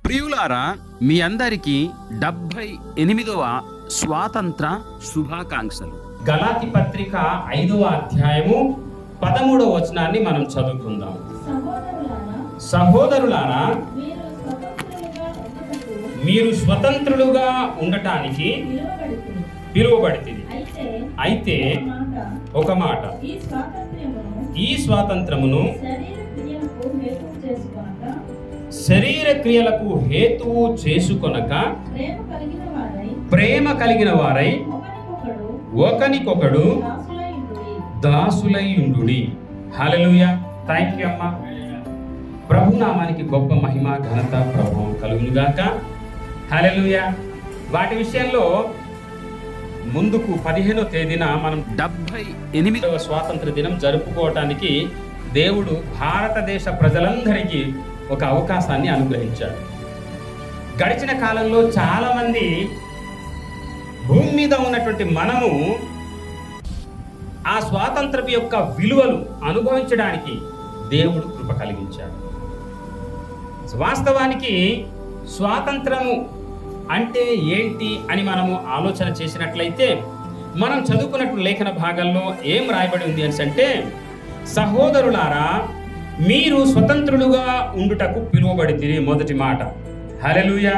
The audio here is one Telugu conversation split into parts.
ప్రియులారా, మీ అందరికీ 78వ స్వాతంత్ర శుభాకాంక్షలు. గలాతీ పత్రిక 5వ అధ్యాయము 13వ వచనాన్ని మనం చదువుకుందాం. సహోదరులారా, మీరు స్వతంత్రులుగా ఉండటానికి పిలువబడితిరి. అయితే ఒక మాట, ఈ స్వాతంత్రమును శరీర క్రియలకు హేతువు చేసుకొనక ప్రేమ కలిగిన వారై ఒకనికొకడు దాసులై ఉండుడి. హల్లెలూయా. థాంక్యూ అమ్మా. ప్రభు నామానికి గొప్ప మహిమ ఘనత ప్రభావం కలుగునుగాక. హల్లెలూయా. వాటి విషయంలో ముందుకు 15వ తేదీన మనం 78వ స్వాతంత్ర దినం జరుపుకోవటానికి దేవుడు భారతదేశ ప్రజలందరికీ ఒక అవకాశాన్ని అనుగ్రహించాడు. గడిచిన కాలంలో చాలా మంది భూమి మీద ఉన్నటువంటి మనము ఆ స్వాతంత్రం యొక్క విలువలు అనుభవించడానికి దేవుడు కృప కలిగించాడు. వాస్తవానికి స్వాతంత్రము అంటే ఏంటి అని మనము ఆలోచన చేసినట్లయితే మనం చదువుకున్నటువంటి లేఖన భాగాల్లో ఏం రాయబడి ఉంది అంటే, సహోదరులారా, మీరు స్వతంత్రులుగా ఉండుటకు పిలువబడితిరి. మొదటి మాట. హల్లెలూయా,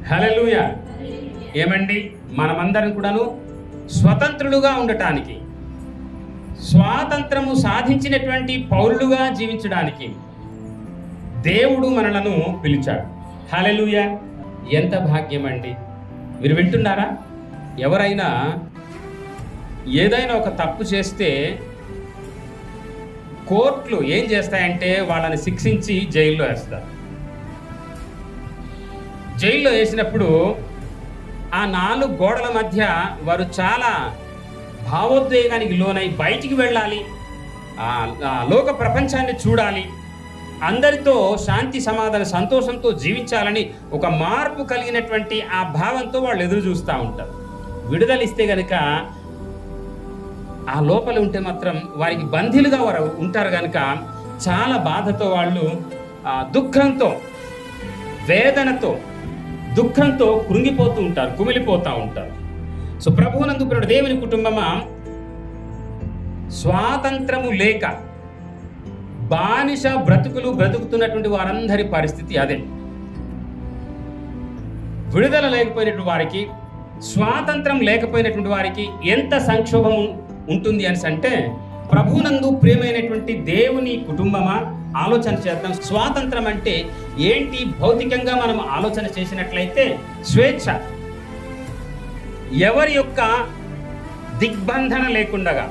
హల్లెలూయా. ఏమండి, మనమందరం కూడాను స్వతంత్రులుగా ఉండటానికి, స్వాతంత్రము సాధించినటువంటి పౌరులుగా జీవించడానికి దేవుడు మనలను పిలిచాడు. హల్లెలూయా. ఎంత భాగ్యం అండి. మీరు వింటున్నారా? ఎవరైనా ఏదైనా ఒక తప్పు చేస్తే కోర్టులు ఏం చేస్తాయంటే వాళ్ళని శిక్షించి జైల్లో వేస్తారు. జైల్లో వేసినప్పుడు ఆ 4 గోడల మధ్య వారు చాలా భావోద్వేగానికి లోనై బయటికి వెళ్ళాలి, ఆ లోక ప్రపంచాన్ని చూడాలి, అందరితో శాంతి సమాధాన సంతోషంతో జీవించాలని ఒక మార్పు కలిగినటువంటి ఆ భావంతో వాళ్ళు ఎదురు చూస్తూ ఉంటారు. విడుదలిస్తే గనుక ఆ లోపల ఉంటే మాత్రం వారికి బందీలుగా వారు ఉంటారు కనుక చాలా బాధతో వాళ్ళు దుఃఖంతో, వేదనతో, దుఃఖంతో కృంగిపోతూ ఉంటారు, కుమిలిపోతూ ఉంటారు. సో ప్రభువునందు ప్రియుడు దేవుని కుటుంబమా, స్వాతంత్రము లేక బానిస బ్రతుకులు బ్రతుకుతున్నటువంటి వారందరి పరిస్థితి అదే. విడుదల లేకపోయినటువంటి వారికి, స్వాతంత్రం లేకపోయినటువంటి వారికి ఎంత సంక్షోభం ఉంటుంది అని అంటే, ప్రభువునందు ప్రియమైనటువంటి దేవుని కుటుంబమా, ఆలోచన చేద్దాం. స్వాతంత్రం అంటే ఏంటి? భౌతికంగా మనం ఆలోచన చేసినట్లయితే స్వేచ్ఛ. ఎవరి యొక్క దిగ్బంధన లేకుండగా,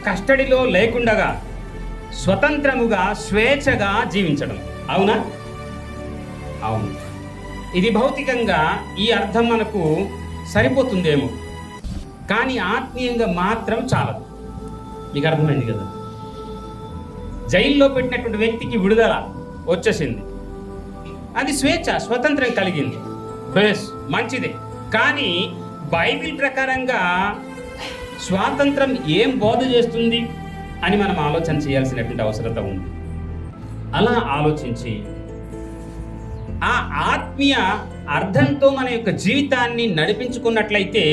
కస్టడీలో లేకుండగా స్వతంత్రముగా స్వేచ్ఛగా జీవించడం. అవునా? అవును. ఇది భౌతికంగా ఈ అర్థం మనకు సరిపోతుందేమో, కానీ ఆత్మీయంగా మాత్రం చాలదు. మీకు అర్థమైంది కదా? జైల్లో పెట్టినటువంటి వ్యక్తికి విడుదల వచ్చేసింది, అది స్వేచ్ఛ, స్వతంత్రం కలిగింది, బెస్, మంచిదే. కానీ బైబిల్ ప్రకారంగా స్వాతంత్రం ఏం బోధ చేస్తుంది అని మనం ఆలోచన చేయాల్సినటువంటి అవసరత ఉంది. అలా ఆలోచించి ఆ ఆత్మీయ అర్థంతో మన యొక్క జీవితాన్ని నడిపించుకున్నట్లయితే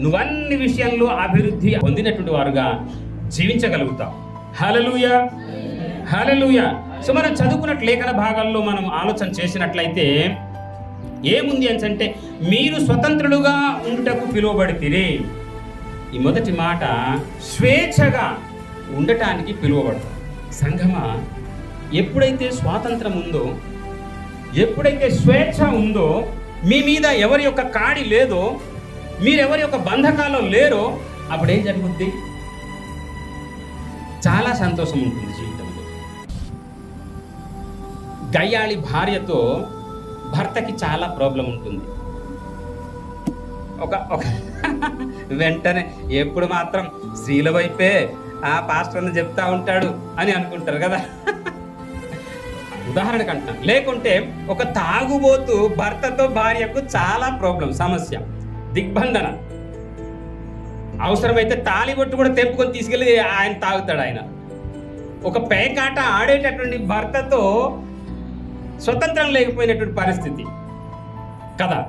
నువ్వన్ని విషయంలో అభివృద్ధి పొందినటువంటి వారుగా జీవించగలుగుతావు. హల్లెలూయా, హల్లెలూయా. సో మనం చదువుకున్నట్టు లేఖన భాగాల్లో మనం ఆలోచన చేసినట్లయితే ఏముంది అంటే, మీరు స్వతంత్రులుగా ఉండుటకు పిలువబడితిరి. ఈ మొదటి మాట, స్వేచ్ఛగా ఉండటానికి పిలువబడతాం. సంఘమా, ఎప్పుడైతే స్వాతంత్రం ఉందో, ఎప్పుడైతే స్వేచ్ఛ ఉందో, మీ మీద ఎవరి యొక్క కాడి లేదో, మీరెవరి యొక్క బంధకాల్లో లేరో, అప్పుడేం జరుగుద్ది? చాలా సంతోషం ఉంటుంది జీవితంలో. గయ్యాళి భార్యతో భర్తకి చాలా ప్రాబ్లం ఉంటుంది. ఒక వెంటనే ఎప్పుడు మాత్రం స్త్రీల వైపే ఆ పాస్టర్ని చెప్తా ఉంటాడు అని అనుకుంటారు కదా. ఉదాహరణకు అంటాను. లేకుంటే ఒక తాగుబోతు భర్తతో భార్యకు చాలా ప్రాబ్లం, సమస్య, దిగ్బంధన. అవసరమైతే తాళిబొట్టు కూడా తెంపుకొని తీసుకెళ్ళి ఆయన తాగుతాడు. ఆయన ఒక పేకాట ఆడేటటువంటి భర్తతో స్వతంత్రం లేకపోయినటువంటి పరిస్థితి కదా.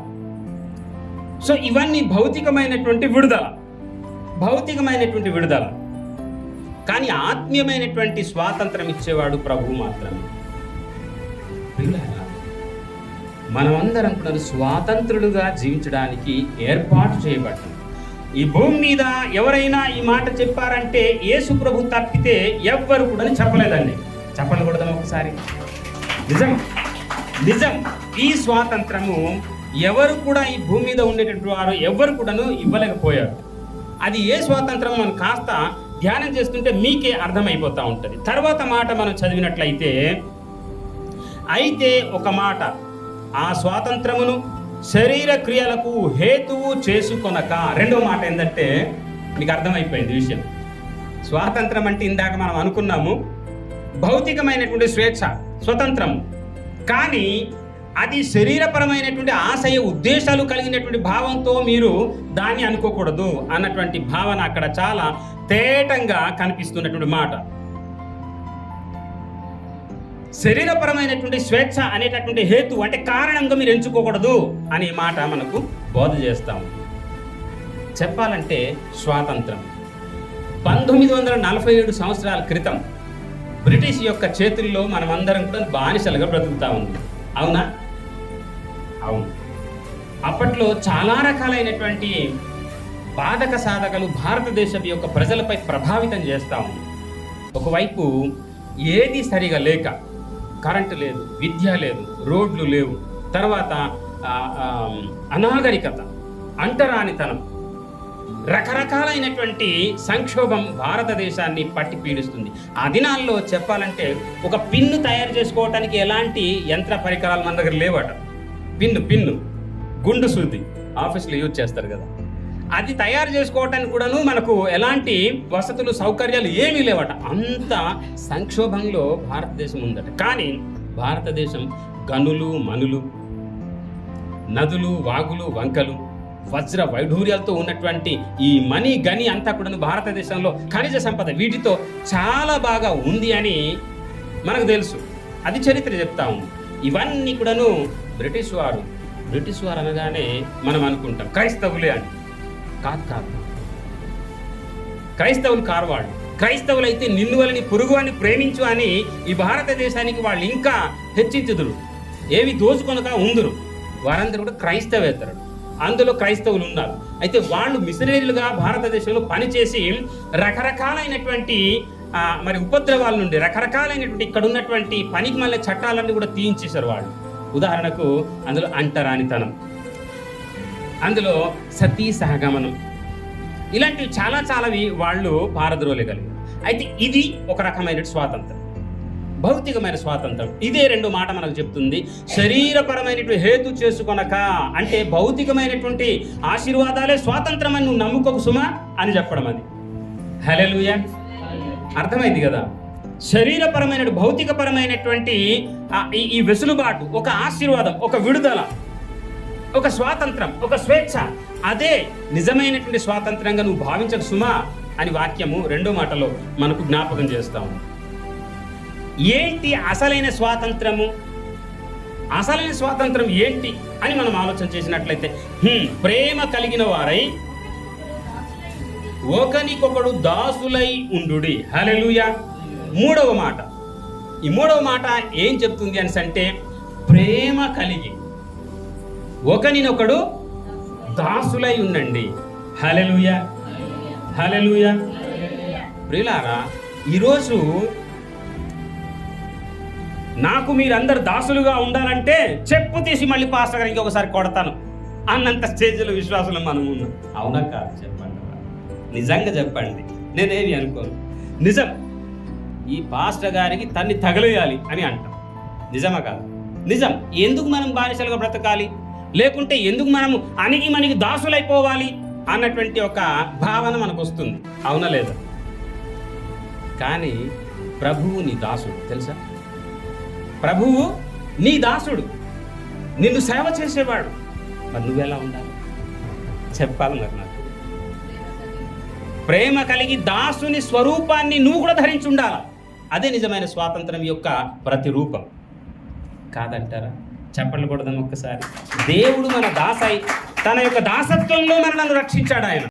సో ఇవన్నీ భౌతికమైనటువంటి విడుదల. కానీ ఆత్మీయమైనటువంటి స్వాతంత్రం ఇచ్చేవాడు ప్రభువు మాత్రమే. మనమందరం కూడా స్వాతంత్రులుగా జీవించడానికి ఏర్పాటు చేయబడ్డాం. ఈ భూమి మీద ఎవరైనా ఈ మాట చెప్పారంటే యేసు ప్రభు తప్పితే ఎవ్వరు కూడా చెప్పలేదండి. చెప్పకూడదాం ఒకసారి. నిజం. ఈ స్వాతంత్రము ఎవరు కూడా ఈ భూమి మీద ఉండేటటువంటి వారు ఎవరు కూడాను ఇవ్వలేకపోయారు. అది ఏ స్వాతంత్రం మనం కాస్త ధ్యానం చేస్తుంటే మీకే అర్థమైపోతూ ఉంటుంది. తర్వాత మాట మనం చదివినట్లయితే, అయితే ఒక మాట, ఆ స్వాతంత్రమును శరీర క్రియలకు హేతువు చేసుకొనక. రెండో మాట ఏంటంటే మీకు అర్థమైపోయింది విషయం. స్వాతంత్రం అంటే ఇందాక మనం అనుకున్నాము భౌతికమైనటువంటి స్వేచ్ఛ, స్వతంత్రం. కానీ అది శరీరపరమైనటువంటి ఆశయ ఉద్దేశాలు కలిగినటువంటి భావంతో మీరు దాన్ని అనుకోకూడదు అన్నటువంటి భావన అక్కడ చాలా తేటంగా కనిపిస్తున్నటువంటి మాట. శరీరపరమైనటువంటి స్వేచ్ఛ అనేటటువంటి హేతు అంటే కారణంగా మీరు ఎంచుకోకూడదు అనే మాట మనకు బోధ చేస్తాము. చెప్పాలంటే స్వాతంత్రం 1947 సంవత్సరాల క్రితం బ్రిటిష్ యొక్క చేతుల్లో మనమందరం కూడా బానిసలుగా బ్రతుకుతా ఉంది. అవునా? అవును. అప్పట్లో చాలా రకాలైనటువంటి బాధక సాధకలు భారతదేశం యొక్క ప్రజలపై ప్రభావితం చేస్తూ ఉంది. ఒకవైపు ఏది సరిగా లేక, కరెంటు లేదు, విద్య లేదు, రోడ్లు లేవు, తర్వాత అనాగరికత, అంటరానితనం, రకరకాలైనటువంటి సంక్షోభం భారతదేశాన్ని పట్టి పీడిస్తుంది. ఆ దినాల్లో చెప్పాలంటే ఒక పిన్ను తయారు చేసుకోవటానికి ఎలాంటి యంత్ర పరికరాలు మన దగ్గర లేవట. పిన్ను గుండు సూది ఆఫీస్లో యూజ్ చేస్తారు కదా, అది తయారు చేసుకోవటానికి కూడాను మనకు ఎలాంటి వసతులు సౌకర్యాలు ఏమీ లేవట. అంత సంక్షోభంలో భారతదేశం ఉందట. కానీ భారతదేశం గనులు మనులు, నదులు వాగులు వంకలు, వజ్ర వైఢూర్యాలతో ఉన్నటువంటి ఈ మణి గని అంతా కూడాను భారతదేశంలో ఖనిజ సంపద వీటితో చాలా బాగా ఉంది అని మనకు తెలుసు. అది చరిత్ర చెప్తా ఉంది. ఇవన్నీ కూడాను బ్రిటిష్ వారు అనగానే మనం అనుకుంటాం క్రైస్తవులే అని. కాదు, క్రైస్తవులు కారవాళ్ళు. క్రైస్తవులైతే నిన్ను వలని పొరుగువాన్ని ప్రేమించు అని ఈ భారతదేశానికి వాళ్ళు ఇంకా హెచ్చించుదురు, ఏవి దోచుకొనక ఉందురు. వారందరూ కూడా క్రైస్తవేతరుడు. అందులో క్రైస్తవులు ఉన్నారు. అయితే వాళ్ళు మిషనరీలుగా భారతదేశంలో పనిచేసి రకరకాలైనటువంటి మరి ఉపద్రవాల నుండి, రకరకాలైనటువంటి ఇక్కడ ఉన్నటువంటి పనికి మళ్ళీ చట్టాలన్నీ కూడా తీయించేశారు వాళ్ళు. ఉదాహరణకు అందులో అంటరానితనం, అందులో సతీ సహగమనం, ఇలాంటివి చాలావి వాళ్ళు పారద్రోలేగలిగారు. అయితే ఇది ఒక రకమైన స్వాతంత్రం, భౌతికమైన స్వాతంత్రం. ఇదే రెండో మాట మనకు చెప్తుంది. శరీరపరమైనటువంటి హేతు చేసుకొనక, అంటే భౌతికమైనటువంటి ఆశీర్వాదాలే స్వాతంత్రం అని నువ్వు నమ్ముకోకు సుమా అని చెప్పడం. అది హల్లెలూయా. అర్థమైంది కదా? శరీరపరమైన భౌతికపరమైనటువంటి ఈ వెసులుబాటు ఒక ఆశీర్వాదం, ఒక విడుదల, ఒక స్వాతంత్రం, ఒక స్వేచ్ఛ, అదే నిజమైనటువంటి స్వాతంత్రంగా నువ్వు భావించకు సుమా అని వాక్యము రెండో మాటలో మనకు జ్ఞాపకం చేస్తాము. ఏంటి అసలైన స్వాతంత్రము? అసలైన స్వాతంత్రం ఏంటి అని మనం ఆలోచన చేసినట్లయితే, ప్రేమ కలిగిన వారై ఒకనికొకడు దాసులై ఉండుడి. హల్లెలూయా. మూడవ మాట, ఈ మూడవ మాట ఏం చెప్తుంది అని అంటే, ప్రేమ కలిగి ఒకనినొకడు దాసులై ఉండండి. హల్లెలూయా, హల్లెలూయా. ప్రియులారా, ఈరోజు నాకు మీరందరు దాసులుగా ఉండాలంటే చెప్పు తీసి మళ్ళీ పాస్టర్ గారికి ఒకసారి కొడతాను అన్నంత స్టేజ్లో విశ్వాసంలో మనం ఉన్నాం. అవునా కాదు? చెప్పండి, నిజంగా చెప్పండి. నేనేమి అనుకోను. నిజం. ఈ పాస్టర్ గారికి తన్ని తగలేయాలి అని అంటాం. నిజమా కాదు? నిజం. ఎందుకు మనం బానిసలుగా బ్రతకాలి, లేకుంటే ఎందుకు మనము అణిగి మనకి దాసులైపోవాలి అన్నటువంటి ఒక భావన మనకు వస్తుంది. అవునా లేదా? కానీ ప్రభువు నీ దాసుడు, తెలుసా? ప్రభువు నీ దాసుడు, నిన్ను సేవ చేసేవాడు. మరి నువ్వెలా ఉండాలి చెప్పాలి. మరి నాకు ప్రేమ కలిగి దాసుని స్వరూపాన్ని నువ్వు కూడా ధరించి ఉండాలి. అదే నిజమైన స్వాతంత్రం యొక్క ప్రతిరూపం. కాదంటారా? చెప్పలు కొడదాం ఒక్కసారి. దేవుడు మన దాసై తన యొక్క దాసత్వంలో మనల్ని రక్షించాడు ఆయన.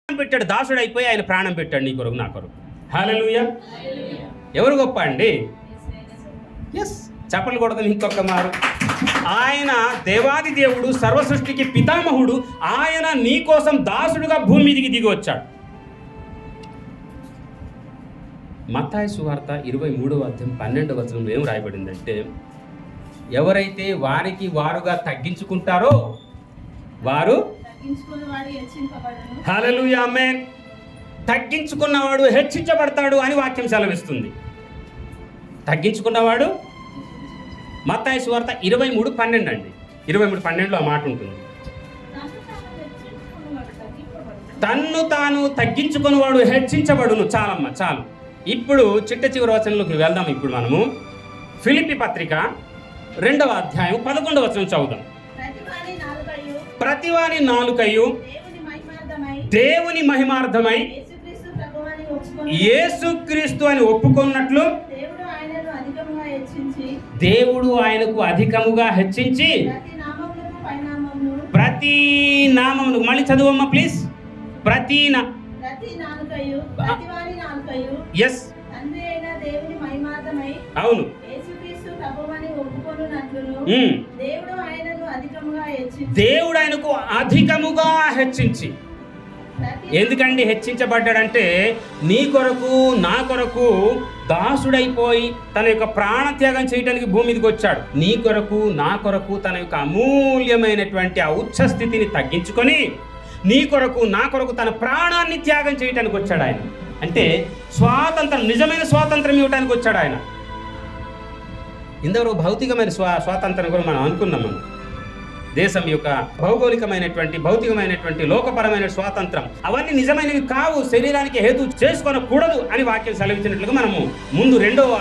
పెట్టాడు, దాసుడు అయిపోయి ఆయన ప్రాణం పెట్టాడు నీ కొరకు నా కొరకు. హల్లెలూయా. ఎవరు గొప్ప అండి? ఎస్, చెప్పలు కొడదాం ఇంకొక మారు. ఆయన దేవాది దేవుడు, సర్వ సృష్టికి పితామహుడు. ఆయన నీ కోసం దాసుడుగా భూమి మీదికి దిగి వచ్చాడు. మత్తయి సువార్త 23వ అధ్యాయం 12వ వచనంలో ఏం రాయబడిందంటే, ఎవరైతే వారికి వారుగా తగ్గించుకుంటారో వారు హల్లెలూయా ఆమేన్, తగ్గించుకున్నవాడు హెచ్చించబడతాడు అని వాక్యం సెలవిస్తుంది. తగ్గించుకున్నవాడు మత్తయి సువార్త 23:12 అండి. 23:12లో ఆ మాట ఉంటుంది. తన్ను తాను తగ్గించుకున్నవాడు హెచ్చించబడును. చాలమ్మ చాలు. ఇప్పుడు చిట్ట చివరి వచనంలోకి వెళ్దాం. ఇప్పుడు మనము ఫిలిప్పీ పత్రిక 2వ అధ్యాయం 11వ వచనం చదువుదాం. ప్రతివాని నాలుకయు దేవుని మహిమార్థమై యేసుక్రీస్తు అని ఒప్పుకున్నట్లు దేవుడు ఆయనకు అధికముగా హెచ్చించి ప్రతి నామమును, మళ్ళీ చదువమ్మా ప్లీజ్. ఎస్, అవును, దేవుడు ఆయనకు అధికముగా హెచ్చించి. ఎందుకండి హెచ్చించబడ్డాడంటే, నీ కొరకు నా కొరకు దాసుడైపోయి తన యొక్క ప్రాణత్యాగం చేయడానికి భూమి మీదకి వచ్చాడు. నీ కొరకు నా కొరకు తన యొక్క అమూల్యమైనటువంటి ఆ ఉచ్చ స్థితిని తగ్గించుకొని నీ కొరకు నా కొరకు తన ప్రాణాన్ని త్యాగం చేయడానికి వచ్చాడు ఆయన. అంటే స్వాతంత్రం, నిజమైన స్వాతంత్రం ఇవ్వడానికి వచ్చాడు ఆయన. ఇందరూ భౌతికమైన స్వాతంత్రం కూడా మనం అనుకున్నాం. దేశం యొక్క భౌగోళికమైనటువంటి భౌతికమైనటువంటి లోకపరమైన స్వాతంత్రం అవన్నీ నిజమైనవి కావు, శరీరానికి హేతు చేసుకొనకూడదు అని వాక్యం సెలవిచ్చినట్లుగా మనము ముందు రెండవ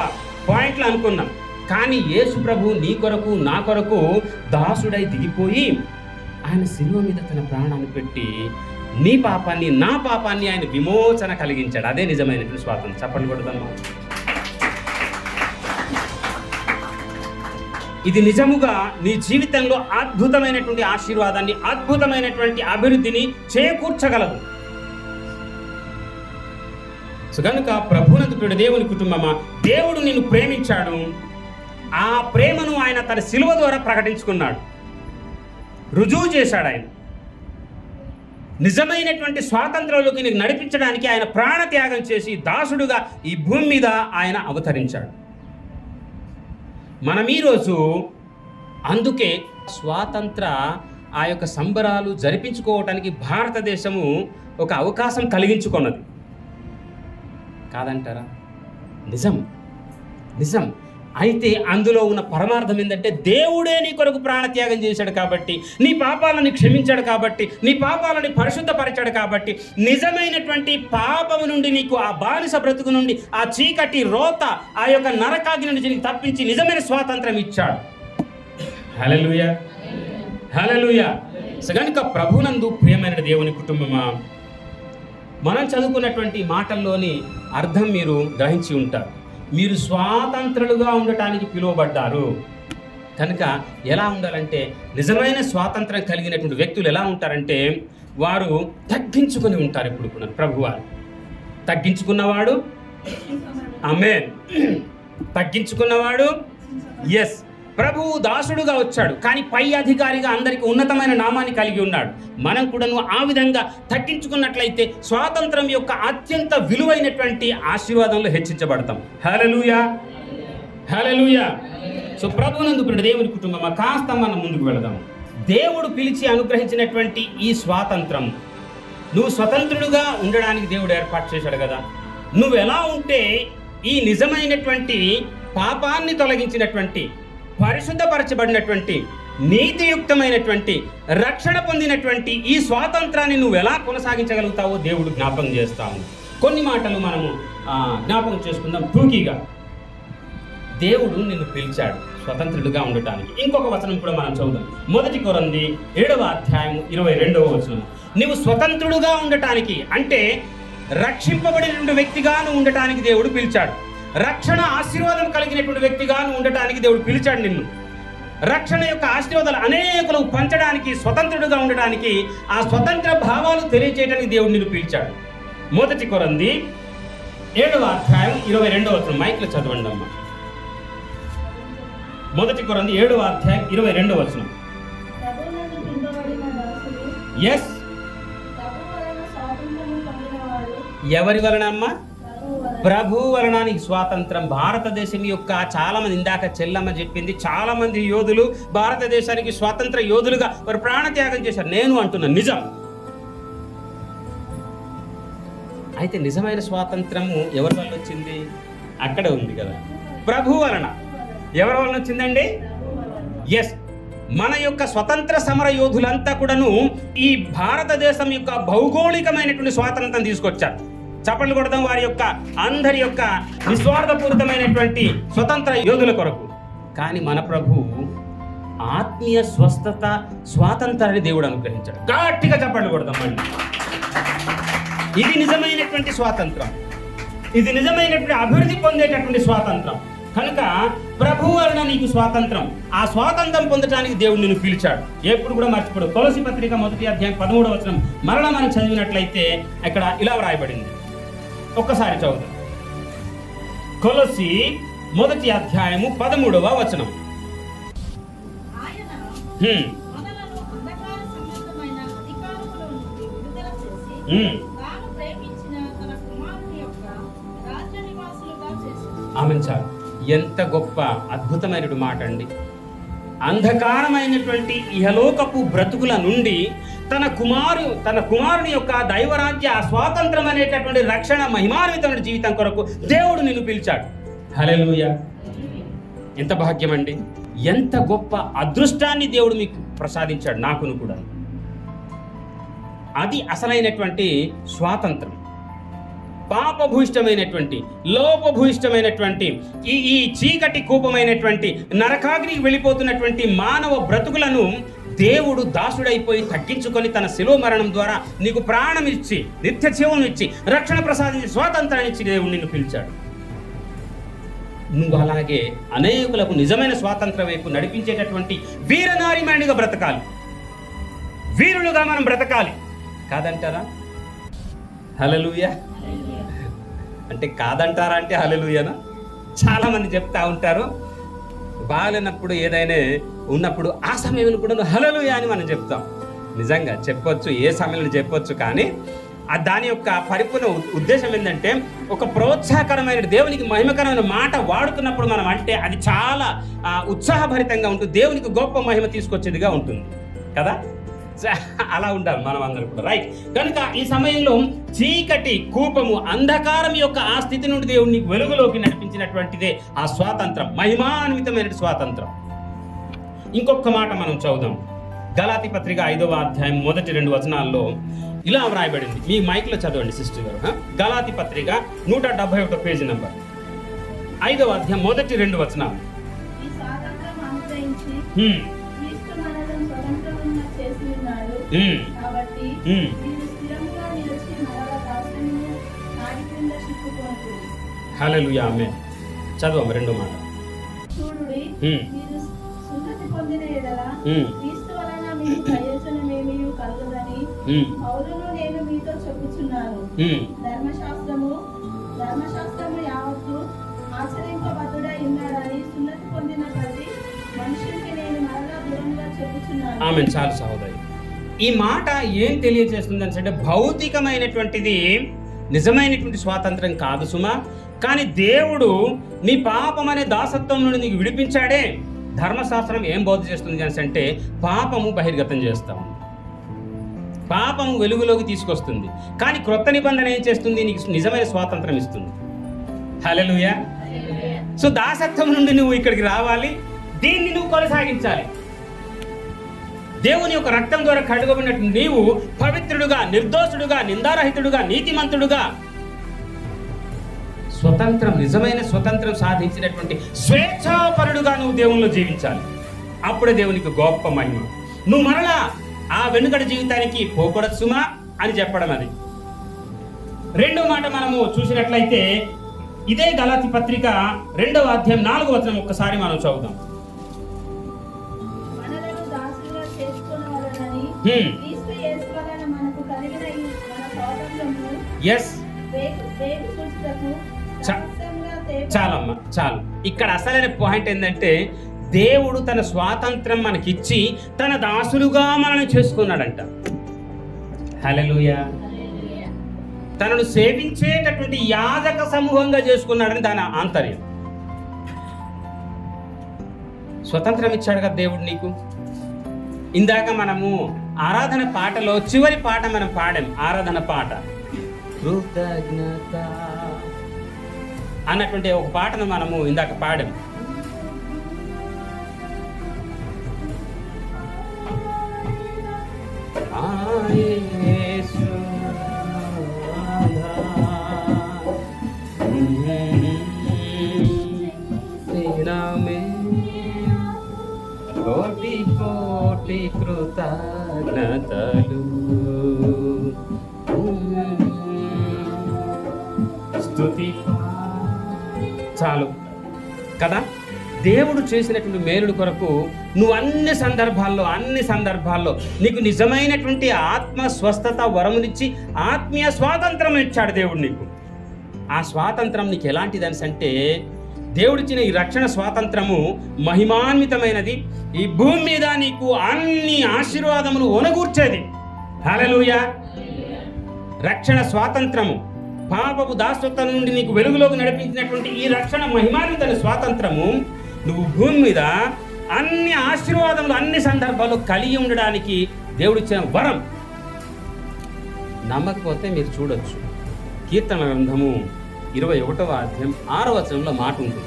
పాయింట్లు అనుకున్నాం. కానీ యేసు ప్రభు నీ కొరకు నా కొరకు దాసుడై దిగిపోయి ఆయన శిలువ మీద తన ప్రాణాన్ని పెట్టి నీ పాపాన్ని నా పాపాన్ని ఆయన విమోచన కలిగించాడు. అదే నిజమైనటువంటి స్వాతంత్రం. చెప్పండి కొడతాను. ఇది నిజముగా నీ జీవితంలో అద్భుతమైనటువంటి ఆశీర్వాదాన్ని, అద్భుతమైనటువంటి అభివృద్ధిని చేకూర్చగలదు. సో కనుక ప్రభునందు దేవుని కుటుంబమా, దేవుడు నిన్ను ప్రేమించాడు. ఆ ప్రేమను ఆయన తన శిలువ ద్వారా ప్రకటించుకున్నాడు, రుజువు చేశాడు. ఆయన నిజమైనటువంటి స్వాతంత్రంలోకి నీకు నడిపించడానికి ఆయన ప్రాణత్యాగం చేసి దాసుడుగా ఈ భూమి మీద ఆయన అవతరించాడు. మనం ఈరోజు అందుకే స్వాతంత్ర ఆ యొక్క సంబరాలు జరిపించుకోవటానికి భారతదేశము ఒక అవకాశం కలిగించుకున్నది కాదంటారా? నిజం నిజం. అయితే అందులో ఉన్న పరమార్థం ఏంటంటే దేవుడే నీ కొరకు ప్రాణత్యాగం చేశాడు కాబట్టి, నీ పాపాలని క్షమించాడు కాబట్టి, నీ పాపాలని పరిశుద్ధపరిచాడు కాబట్టి, నిజమైనటువంటి పాపము నుండి నీకు ఆ బానిస బ్రతుకు నుండి ఆ చీకటి రోత ఆ యొక్క నరకాగ్ని నుండి నీకు తప్పించి నిజమైన స్వాతంత్రం ఇచ్చాడు. హల్లెలూయా హల్లెలూయా. కనుక ప్రభునందు ప్రియమైన దేవుని కుటుంబమా, మనం చదువుకున్నటువంటి మాటల్లోని అర్థం మీరు గ్రహించి ఉంటారు. మీరు స్వాతంత్రులుగా ఉండటానికి పిలువబడ్డారు. కనుక ఎలా ఉండాలంటే, నిజమైన స్వాతంత్రం కలిగినటువంటి వ్యక్తులు ఎలా ఉంటారంటే వారు తగ్గించుకొని ఉంటారు. ఇప్పుడు కూడా ప్రభువారు తగ్గించుకున్నవాడు, ఆమేన్, తగ్గించుకున్నవాడు, ఎస్. ప్రభువు దాసుడుగా వచ్చాడు, కానీ పై అధికారిగా అందరికీ ఉన్నతమైన నామాన్ని కలిగి ఉన్నాడు. మనం కూడాను ఆ విధంగా తగ్గించుకున్నట్లయితే స్వాతంత్రం యొక్క అత్యంత విలువైనటువంటి ఆశీర్వాదంలో హెచ్చించబడతాం. హల్లెలూయా హల్లెలూయా. సో ప్రభువునందు దేవుని కుటుంబమా, కాస్త మనం ముందుకు వెళదాం. దేవుడు పిలిచి అనుగ్రహించినటువంటి ఈ స్వాతంత్రం, నువ్వు స్వతంత్రుడుగా ఉండడానికి దేవుడు ఏర్పాటు చేశాడు కదా. నువ్వు ఎలా ఉంటే ఈ నిజమైనటువంటి పాపాన్ని తొలగించినటువంటి, పరిశుద్ధపరచబడినటువంటి, నీతియుక్తమైనటువంటి, రక్షణ పొందినటువంటి ఈ స్వాతంత్రాన్ని నువ్వు ఎలా కొనసాగించగలుగుతావో దేవుడు జ్ఞాపకం చేస్తాము. కొన్ని మాటలు మనము జ్ఞాపకం చేసుకుందాం టూకీగా. దేవుడు నిన్ను పిలిచాడు స్వతంత్రుడుగా ఉండటానికి. ఇంకొక వచనం కూడా మనం చదువుదాం. 1 కొరింథీ 7వ అధ్యాయం 22వ వచనం. నువ్వు స్వతంత్రుడుగా ఉండటానికి అంటే రక్షింపబడినటువంటి వ్యక్తిగాను ఉండటానికి దేవుడు పిలిచాడు. రక్షణ ఆశీర్వాదం కలిగినటువంటి వ్యక్తిగాను ఉండటానికి దేవుడు పిలిచాడు నిన్ను. రక్షణ యొక్క ఆశీర్వాదాలు అనేకులు పంచడానికి, స్వతంత్రుడుగా ఉండడానికి, ఆ స్వతంత్ర భావాలు తెలియజేయడానికి దేవుడు నిన్ను పిలిచాడు. 1 కొరింథీ 7వ అధ్యాయం 22వ వచనం. మైక్లో చదవండి అమ్మా. 1 కొరింథీ 7వ అధ్యాయం 22వ వచనం. ఎస్. ఎవరి వలన అమ్మా? ప్రభు వలన నీకు స్వాతంత్రం. భారతదేశం యొక్క చాలా మంది, ఇందాక చెల్లమ్మ చెప్పింది, చాలా మంది యోధులు భారతదేశానికి స్వాతంత్ర యోధులుగా వారు ప్రాణత్యాగం చేశారు. నేను అంటున్నా నిజం. అయితే నిజమైన స్వాతంత్రము ఎవరి వల్ల వచ్చింది? అక్కడ ఉంది కదా, ప్రభు వలన. ఎవరి వలన వచ్చిందండి? ఎస్. మన యొక్క స్వతంత్ర సమర యోధులంతా కూడాను ఈ భారతదేశం యొక్క భౌగోళికమైనటువంటి స్వాతంత్రం తీసుకొచ్చారు. చప్పట్లు కొడదాం వారి యొక్క, అందరి యొక్క నిస్వార్థపూరితమైనటువంటి స్వతంత్ర యోధుల కొరకు. కానీ మన ప్రభు ఆత్మీయ స్వస్థత స్వాతంత్రాన్ని దేవుడు అనుగ్రహించాడు. గట్టిగా చప్పట్లు కొడదాం మళ్ళీ. ఇది నిజమైనటువంటి స్వాతంత్రం, ఇది నిజమైనటువంటి అభివృద్ధి పొందేటటువంటి స్వాతంత్రం. కనుక ప్రభు వలన నీకు స్వాతంత్రం. ఆ స్వాతంత్రం పొందడానికి దేవుడు నిన్ను పిలిచాడు. ఎప్పుడు కూడా మర్చిపోడు. కొలసి పత్రిక 1వ అధ్యాయం 13వ వచనం మరలా మనం చదివినట్లయితే ఇక్కడ ఇలా వ్రాయబడింది. ఒక్కసారి చదువుదాం. కొలసి 1వ అధ్యాయము 13వ వచనం. Amen sir. ఎంత గొప్ప అద్భుతమైన మాట అండి. అంధకారమైనటువంటి ఇహలోకపు బ్రతుకుల నుండి తన కుమారుని యొక్క దైవరాజ్య స్వాతంత్రం అనేటటువంటి రక్షణ మహిమాన్వితమైన జీవితం కొరకు దేవుడు నిన్ను పిలిచాడు. హల్లెలూయా. ఎంత భాగ్యం అండి. ఎంత గొప్ప అదృష్టాన్ని దేవుడు మీకు ప్రసాదించాడు నాకును కూడా. అది అసలైనటువంటి స్వాతంత్రం. పాపభూయిష్టమైనటువంటి, లోపభూయిష్టమైనటువంటి ఈ చీకటి కూపమైనటువంటి నరకాగ్నికి వెళ్ళిపోతున్నటువంటి మానవ బ్రతుకులను దేవుడు దాసుడైపోయి తగ్గించుకొని తన శిలువ మరణం ద్వారా నీకు ప్రాణం ఇచ్చి, నిత్య జీవం ఇచ్చి, రక్షణ ప్రసాదించి, స్వాతంత్రాన్ని ఇచ్చి దేవుడు నిన్ను పిలిచాడు. నువ్వు అలాగే అనేకులకు నిజమైన స్వాతంత్రం వైపు నడిపించేటటువంటి వీరనారిమణిగా బ్రతకాలి, వీరులుగా మనం బ్రతకాలి. కాదంటారా? హల్లెలూయా. అంటే కాదంటారా అంటే హల్లెలూయానా? చాలామంది చెప్తా ఉంటారు, బాగాలేనప్పుడు ఏదైనా ఉన్నప్పుడు ఆ సమయంలో కూడా హల్లెలూయా అని మనం చెప్తాం. నిజంగా చెప్పొచ్చు, ఏ సమయంలో చెప్పొచ్చు, కానీ దాని యొక్క పరిపూర్ణ ఉద్దేశం ఏంటంటే ఒక ప్రోత్సాహకరమైన, దేవునికి మహిమకరమైన మాట వాడుతున్నప్పుడు మనం అంటే అది చాలా ఉత్సాహభరితంగా ఉంటుంది, దేవునికి గొప్ప మహిమ తీసుకొచ్చేదిగా ఉంటుంది కదా. అలా ఉండాలి మనం అందరం కూడా, రైట్? కనుక ఈ సమయంలో చీకటి కూపము, అంధకారం యొక్క ఆ స్థితి నుండి దేవుడిని వెలుగులోకి నడిపించినటువంటిదే ఆ స్వాతంత్రం, మహిమాన్వితమైన స్వాతంత్రం. ఇంకొక మాట మనం చదువుదాం. గలాతీ పత్రిక 5వ అధ్యాయం మొదటి 2 వచనాల్లో ఇలా వ్రాయబడింది. మీ మైక్లో చదవండి సిస్టర్ గారు. గలాతీ పత్రిక 171 పేజీ నంబర్, 5వ అధ్యాయం మొదటి 2 వచనాలు. హల్లెలూయా, ఆమేన్. చదవమ్మ 2 మాట. ధర్మశాస్త్రము యావత్తు ఆచరింపబద్ధుడై ఉన్నాడని సున్నతి పొందిన ప్రతి మనుషునికి నేను మరలా దూరంగా చెప్పుచున్నాను. ఆమేన్. చాలు సహోదరి, ఈ మాట ఏం తెలియజేస్తుంది అంటే భౌతికమైనటువంటిది నిజమైనటువంటి స్వాతంత్రం కాదు సుమా. కానీ దేవుడు నీ పాపం అనే దాసత్వం నుండి నీకు విడిపించాడే. ధర్మశాస్త్రం ఏం బోధ చేస్తుంది అంటే పాపము బహిర్గతం చేస్తాము, పాపము వెలుగులోకి తీసుకొస్తుంది. కానీ క్రొత్త నిబంధన ఏం చేస్తుంది? నీకు నిజమైన స్వాతంత్రం ఇస్తుంది. హల్లెలూయా. సో దాసత్వం నుండి నువ్వు ఇక్కడికి రావాలి, దీన్ని నువ్వు కొనసాగించాలి. దేవుని యొక్క రక్తం ద్వారా కడుగబడినట్టు నీవు పవిత్రుడుగా, నిర్దోషుడుగా, నిందారహితుడుగా, నీతిమంతుడుగా, స్వతంత్రం, నిజమైన స్వతంత్రం సాధించినటువంటి స్వేచ్ఛాపరుడుగా నువ్వు దేవునిలో జీవించాలి. అప్పుడే దేవునికి గొప్ప మహిమ. నువ్వు మరలా ఆ వెనుకటి జీవితానికి పోకూడదు సుమా అని చెప్పడం. అది 2వ మాట మనము చూసినట్లయితే ఇదే గలాతీ పత్రిక 2వ అధ్యాయం 4వ వచనం ఒక్కసారి మనం చదువుదాం. చాలమ్మా, చాలు. ఇక్కడ అసలైన పాయింట్ ఏంటంటే దేవుడు తన స్వాతంత్రం మనకిచ్చి తన దాసులుగా మనల్ని చేసుకున్నాడంట. హల్లెలూయా. తనను సేవించేటటువంటి యాజక సమూహంగా చేసుకున్నాడని దాని ఆంతర్యం. స్వతంత్రం ఇచ్చాడు కదా దేవుడు నీకు. ఇందాక మనము ఆరాధన పాటలో చివరి పాట మనం పాడాం. ఆరాధన పాట కృతజ్ఞత అన్నటువంటి ఒక పాటను మనము ఇందాక పాడాం. కోటి కోటి కృతజ్ఞతలు, స్తుతి. చాలు కదా. దేవుడు చేసినటువంటి మేలుడు కొరకు నువ్వు అన్ని సందర్భాల్లో నీకు నిజమైనటువంటి ఆత్మ స్వస్థత వరమునిచ్చి ఆత్మీయ స్వాతంత్రం ఇచ్చాడు దేవుడు నీకు. ఆ స్వాతంత్రం నీకు ఎలాంటిదని అంటే దేవుడిచ్చిన ఈ రక్షణ స్వాతంత్రము మహిమాన్వితమైనది. ఈ భూమి మీద నీకు అన్ని ఆశీర్వాదములు ఒనగూర్చేది. హల్లెలూయా. రక్షణ స్వాతంత్రము, పాపపు దాసత్వం నుండి నీకు వెలుగులోకి నడిపించినటువంటి ఈ రక్షణ మహిమాన్విత స్వాతంత్రము నువ్వు భూమి మీద అన్ని ఆశీర్వాదములు అన్ని సందర్భాల్లో కలిగి ఉండడానికి దేవుడిచ్చిన వరం. నమ్మకపోతే మీరు చూడొచ్చు. కీర్తన గ్రంథము 21వ అధ్యాయం 6వ వచనంలో మాట ఉంటుంది.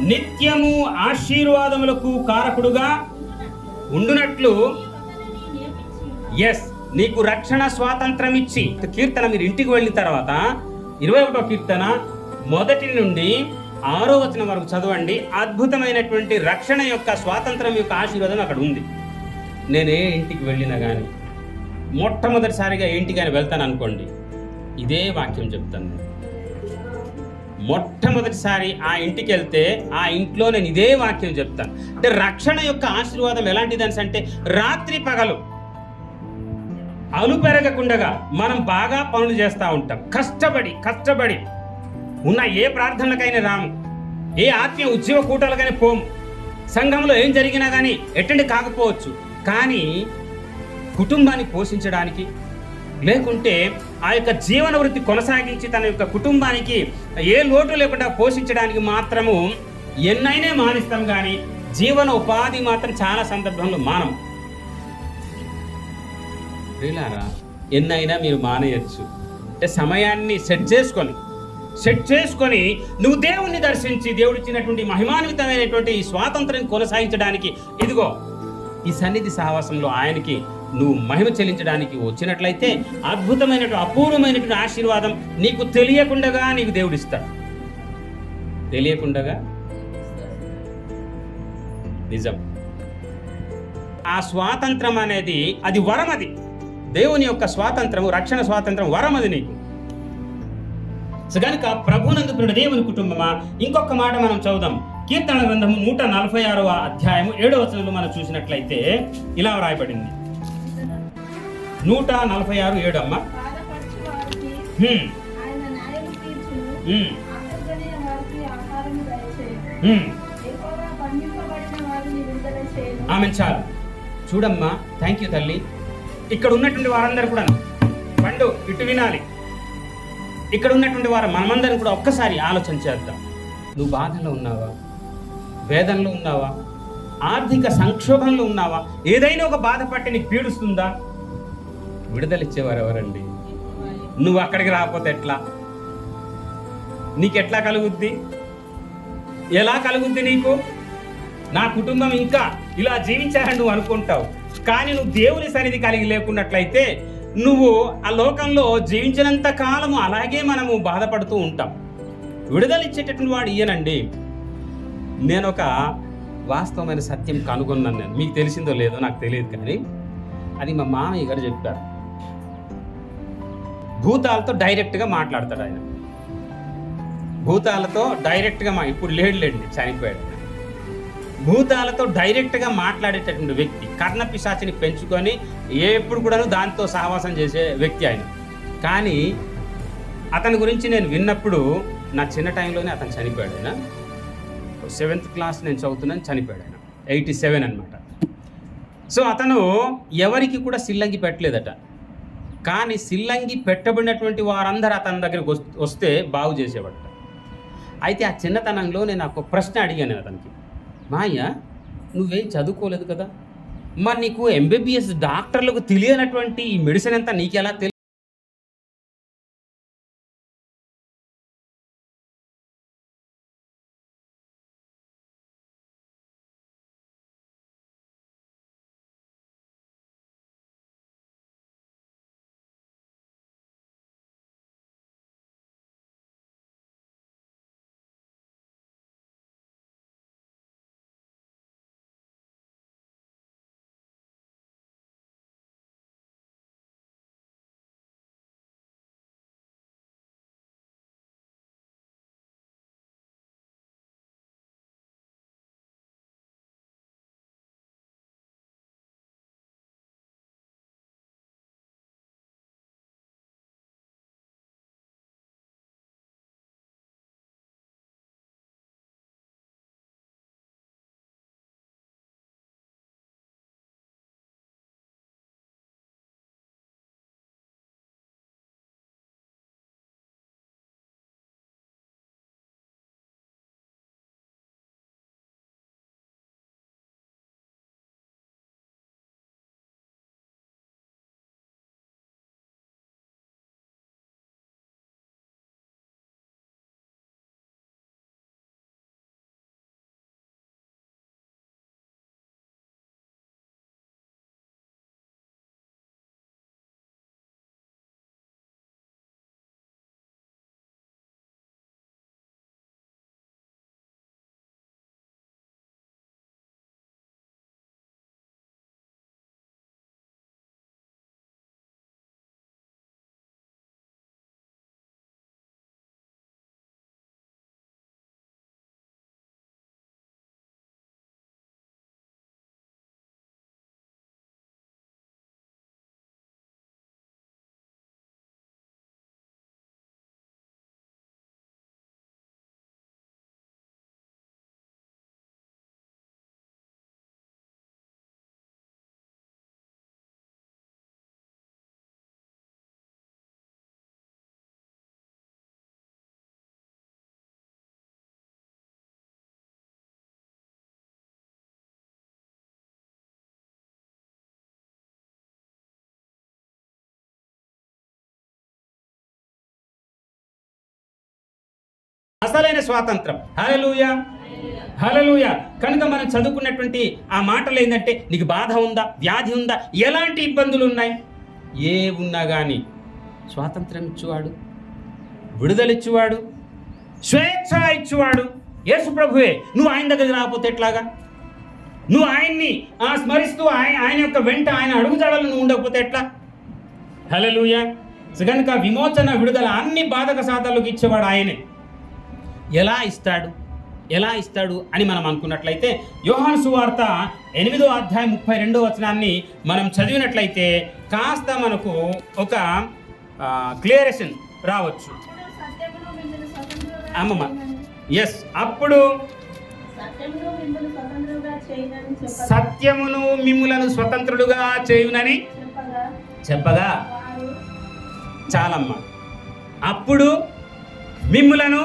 నిత్యము ఆశీర్వాదములకు కారకుడుగా ఉండునట్లు ఎస్ నీకు రక్షణ స్వాతంత్రం ఇచ్చి. కీర్తన మీరు ఇంటికి వెళ్ళిన తర్వాత 21వ కీర్తన 1 నుండి 6వ వచనం వరకు చదవండి. అద్భుతమైనటువంటి రక్షణ యొక్క స్వాతంత్రం యొక్క ఆశీర్వాదం అక్కడ ఉంది. నేనే ఇంటికి వెళ్ళినా కానీ, మొట్టమొదటిసారిగా ఇంటికి వెళ్తాను అనుకోండి, ఇదే వాక్యం చెప్తాను నేను. మొట్టమొదటిసారి ఆ ఇంటికి వెళ్తే ఆ ఇంట్లో నేను ఇదే వాక్యం చెప్తాను. అంటే రక్షణ యొక్క ఆశీర్వాదం ఎలాంటిది అంటే, రాత్రి పగలు అలుపెరగకుండగా మనం బాగా పనులు చేస్తూ ఉంటాం. కష్టపడి ఉన్న ఏ ప్రార్థనలకైనా రాము, ఏ ఆత్మీయ ఉద్యోగ కూటాలకైనా పోము, సంఘంలో ఏం జరిగినా కానీ ఎట్టండి కాకపోవచ్చు, కానీ కుటుంబాన్ని పోషించడానికి, లేకుంటే ఆ యొక్క జీవన వృత్తి కొనసాగించి తన యొక్క కుటుంబానికి ఏ లోటు లేకుండా పోషించడానికి మాత్రము ఎన్నైనా మానిస్తాం, కానీ జీవన ఉపాధి మాత్రం చాలా సందర్భంలో మానం. రీలారా, ఎన్నైనా మీరు మానేయచ్చు. అంటే సమయాన్ని సెట్ చేసుకొని నువ్వు దేవుణ్ణి దర్శించి దేవుడిచ్చినటువంటి మహిమాన్వితమైనటువంటి ఈ స్వాతంత్రం కొనసాగించడానికి, ఇదిగో ఈ సన్నిధి సహవాసంలో ఆయనకి నువ్వు మహిమ చెల్లించడానికి వచ్చినట్లయితే అద్భుతమైనటువంటి అపూర్వమైనటువంటి ఆశీర్వాదం నీకు తెలియకుండగా నీకు దేవుడిస్తాడు. తెలియకుండగా నిజం. ఆ స్వాతంత్రం అనేది అది వరం. అది దేవుని యొక్క స్వాతంత్రము, రక్షణ స్వాతంత్రం వరం. అది నీకు. సో కనుక ప్రభునందు ప్రియుడు దేవుని కుటుంబమా, ఇంకొక మాట మనం చదువుదాం. కీర్తన గ్రంథము 146వ అధ్యాయము 7వ వచనంలో మనం చూసినట్లయితే ఇలా రాయబడింది. 146:7 అమ్మ. బాధపరచు వారికి ఆయన న్యాయము తీర్చును, అకృతమైన వారికి ఆహారము దయచేయును, యెహోవా బంధింపబడిన వారిని విడుదల చేయును. ఆమె చాలు. చూడమ్మా, థ్యాంక్ యూ తల్లి. ఇక్కడ ఉన్నటువంటి వారందరూ కూడా పండు ఇటు వినాలి. ఇక్కడ ఉన్నటువంటి వారు మనమందరం కూడా ఒక్కసారి ఆలోచన చేద్దాం. నువ్వు బాధలో ఉన్నావా? వేదనలో ఉన్నావా? ఆర్థిక సంక్షోభంలో ఉన్నావా? ఏదైనా ఒక బాధ పట్టి నీకు పీడుస్తుందా? విడుదలిచ్చేవారు ఎవరండి? నువ్వు అక్కడికి రాకపోతే ఎట్లా? నీకెట్లా కలుగుద్ది? ఎలా కలుగుద్ది నీకు? నా కుటుంబం ఇంకా ఇలా జీవించాలని నువ్వు అనుకుంటావు, కానీ నువ్వు దేవుని సన్నిధి కలిగి లేకున్నట్లయితే నువ్వు ఆ లోకంలో జీవించినంత కాలము అలాగే మనము బాధపడుతూ ఉంటాం. విడుదలిచ్చేటటువంటి వాడు ఈయనండి. నేను ఒక వాస్తవమైన సత్యం కనుగొన్నాను. మీకు తెలిసిందో లేదో నాకు తెలియదు, కానీ అది మా మామయ్య గారు చెప్పారు. భూతాలతో డైరెక్ట్గా మాట్లాడతాడు ఆయన. భూతాలతో డైరెక్ట్గా ఇప్పుడు లేడులేండి, చనిపోయాడు. భూతాలతో డైరెక్ట్గా మాట్లాడేటటువంటి వ్యక్తి, కర్ణ పిశాచిని పెంచుకొని ఎప్పుడు కూడాను దాంతో సహవాసం చేసే వ్యక్తి ఆయన. కానీ అతని గురించి నేను విన్నప్పుడు నా చిన్న టైంలోనే అతను చనిపోయాడు. ఆయన 7th క్లాస్ నేను చదువుతున్నాను, చనిపోయాడు ఆయన. 87 అనమాట. సో అతను ఎవరికి కూడా సిల్లంగి పెట్టలేదట, కానీ సిల్లంగి పెట్టబడినటువంటి వారందరూ అతని దగ్గరికి వస్తే బాగు చేసేవాడట. అయితే ఆ చిన్నతనంలో నేను ఒక ప్రశ్న అడిగాను అతనికి, మాయ నువ్వేం చదువుకోలేదు కదా, మరి నీకు ఎంబీబీఎస్ డాక్టర్లకు తెలియనటువంటి ఈ మెడిసిన్ అంతా నీకెలా తెలియదు? అసలైన స్వాతంత్రం. హల్లెలూయా, హల్లెలూయా. కనుక మనం చదువుకున్నటువంటి ఆ మాటలు ఏంటంటే, నీకు బాధ ఉందా, వ్యాధి ఉందా, ఎలాంటి ఇబ్బందులు ఉన్నాయి, ఏ ఉన్నా కానీ స్వాతంత్రం ఇచ్చువాడు, విడుదలిచ్చువాడు, స్వేచ్ఛ ఇచ్చువాడు యేసు ప్రభువే. నువ్వు ఆయన దగ్గరికి రాకపోతే ఎట్లాగా? నువ్వు ఆయన్ని స్మరిస్తూ ఆయన యొక్క వెంట ఆయన అడుగుజాడలు నువ్వు ఉండకపోతే ఎట్లా? హల్లెలూయా. కనుక విమోచన, విడుదల అన్ని బాధక సాధనలకు ఇచ్చేవాడు ఆయనే. ఎలా ఇస్తాడు అని మనం అనుకున్నట్లయితే యోహాను సువార్త 8వ అధ్యాయం 32వ వచనాన్ని మనం చదివినట్లయితే కాస్త మనకు ఒక క్లియరేషన్ రావచ్చు. అమ్మమ్మ, ఎస్, అప్పుడు సత్యమును మిమ్ములను స్వతంత్రులుగా చేయునని చెప్పగా, చాలమ్మ, అప్పుడు మిమ్ములను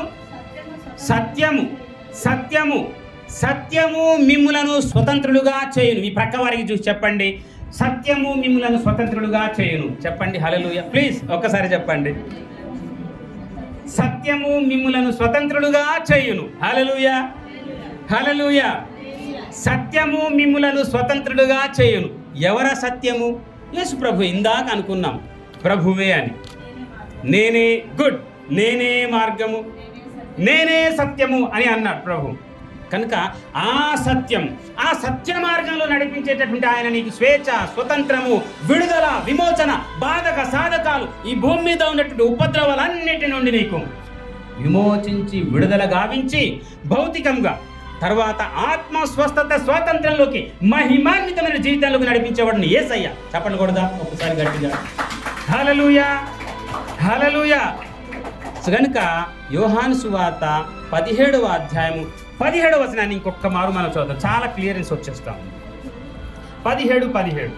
సత్యము మిమ్ములను స్వతంత్రులుగా చేయును. మీ ప్రక్క వారికి చూసి చెప్పండి, సత్యము మిమ్ములను స్వతంత్రులుగా చేయును. చెప్పండి హల్లెలూయా. ప్లీజ్ ఒక్కసారి చెప్పండి, సత్యము మిమ్ములను స్వతంత్రులుగా చేయును. హల్లెలూయా, హల్లెలూయా. సత్యము మిమ్ములను స్వతంత్రులుగా చేయును. ఎవర సత్యము? యేసు ప్రభు. ఇందాక అనుకున్నాం ప్రభువే అని. నేనే గుడ్, నేనే మార్గము, నేనే సత్యము అని అన్నాడు ప్రభు. కనుక ఆ సత్య మార్గంలో నడిపించేటటువంటి ఆయన నీకు స్వేచ్ఛ, స్వతంత్రము, విడుదల, విమోచన, బాధక సాధకాలు, ఈ భూమి మీద ఉన్నటువంటి ఉపద్రవాలన్నిటి నుండి నీకు విమోచించి విడుదల గావించి భౌతికంగా తర్వాత ఆత్మ స్వస్థత స్వాతంత్రంలోకి మహిమాన్వితమైన జీవితంలోకి నడిపించేవాడిని యేసయ్య. చెప్పండి కూడదా ఒకసారి గట్టిగా? హల్లెలూయా, హల్లెలూయా. కనుక యోహాను సువార్త 17వ అధ్యాయము 17వ వచనాన్ని ఇంకొక మారు మనం చూద్దాం, చాలా క్లియరెన్స్ వచ్చేస్తాం. 17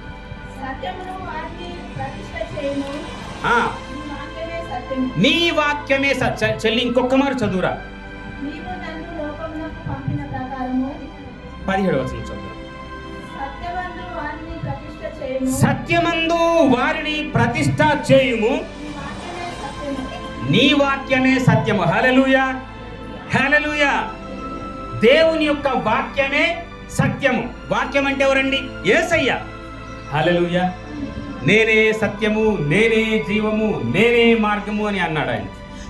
నీ వాక్యమే చెల్లి ఇంకొక మారు చదువురా. 17వ వచనం చదువు. సత్యమందు వారిని ప్రతిష్ఠ చేయుము, నీ వాక్యమే సత్యము. హల్లెలూయా, హల్లెలూయా. దేవుని యొక్క వాక్యమే సత్యము. వాక్యం అంటే ఎవరండి? యేసయ్య. హల్లెలూయా. నేనే సత్యము, నేనే జీవము, నేనే మార్గము అని అన్నాడు ఆయన.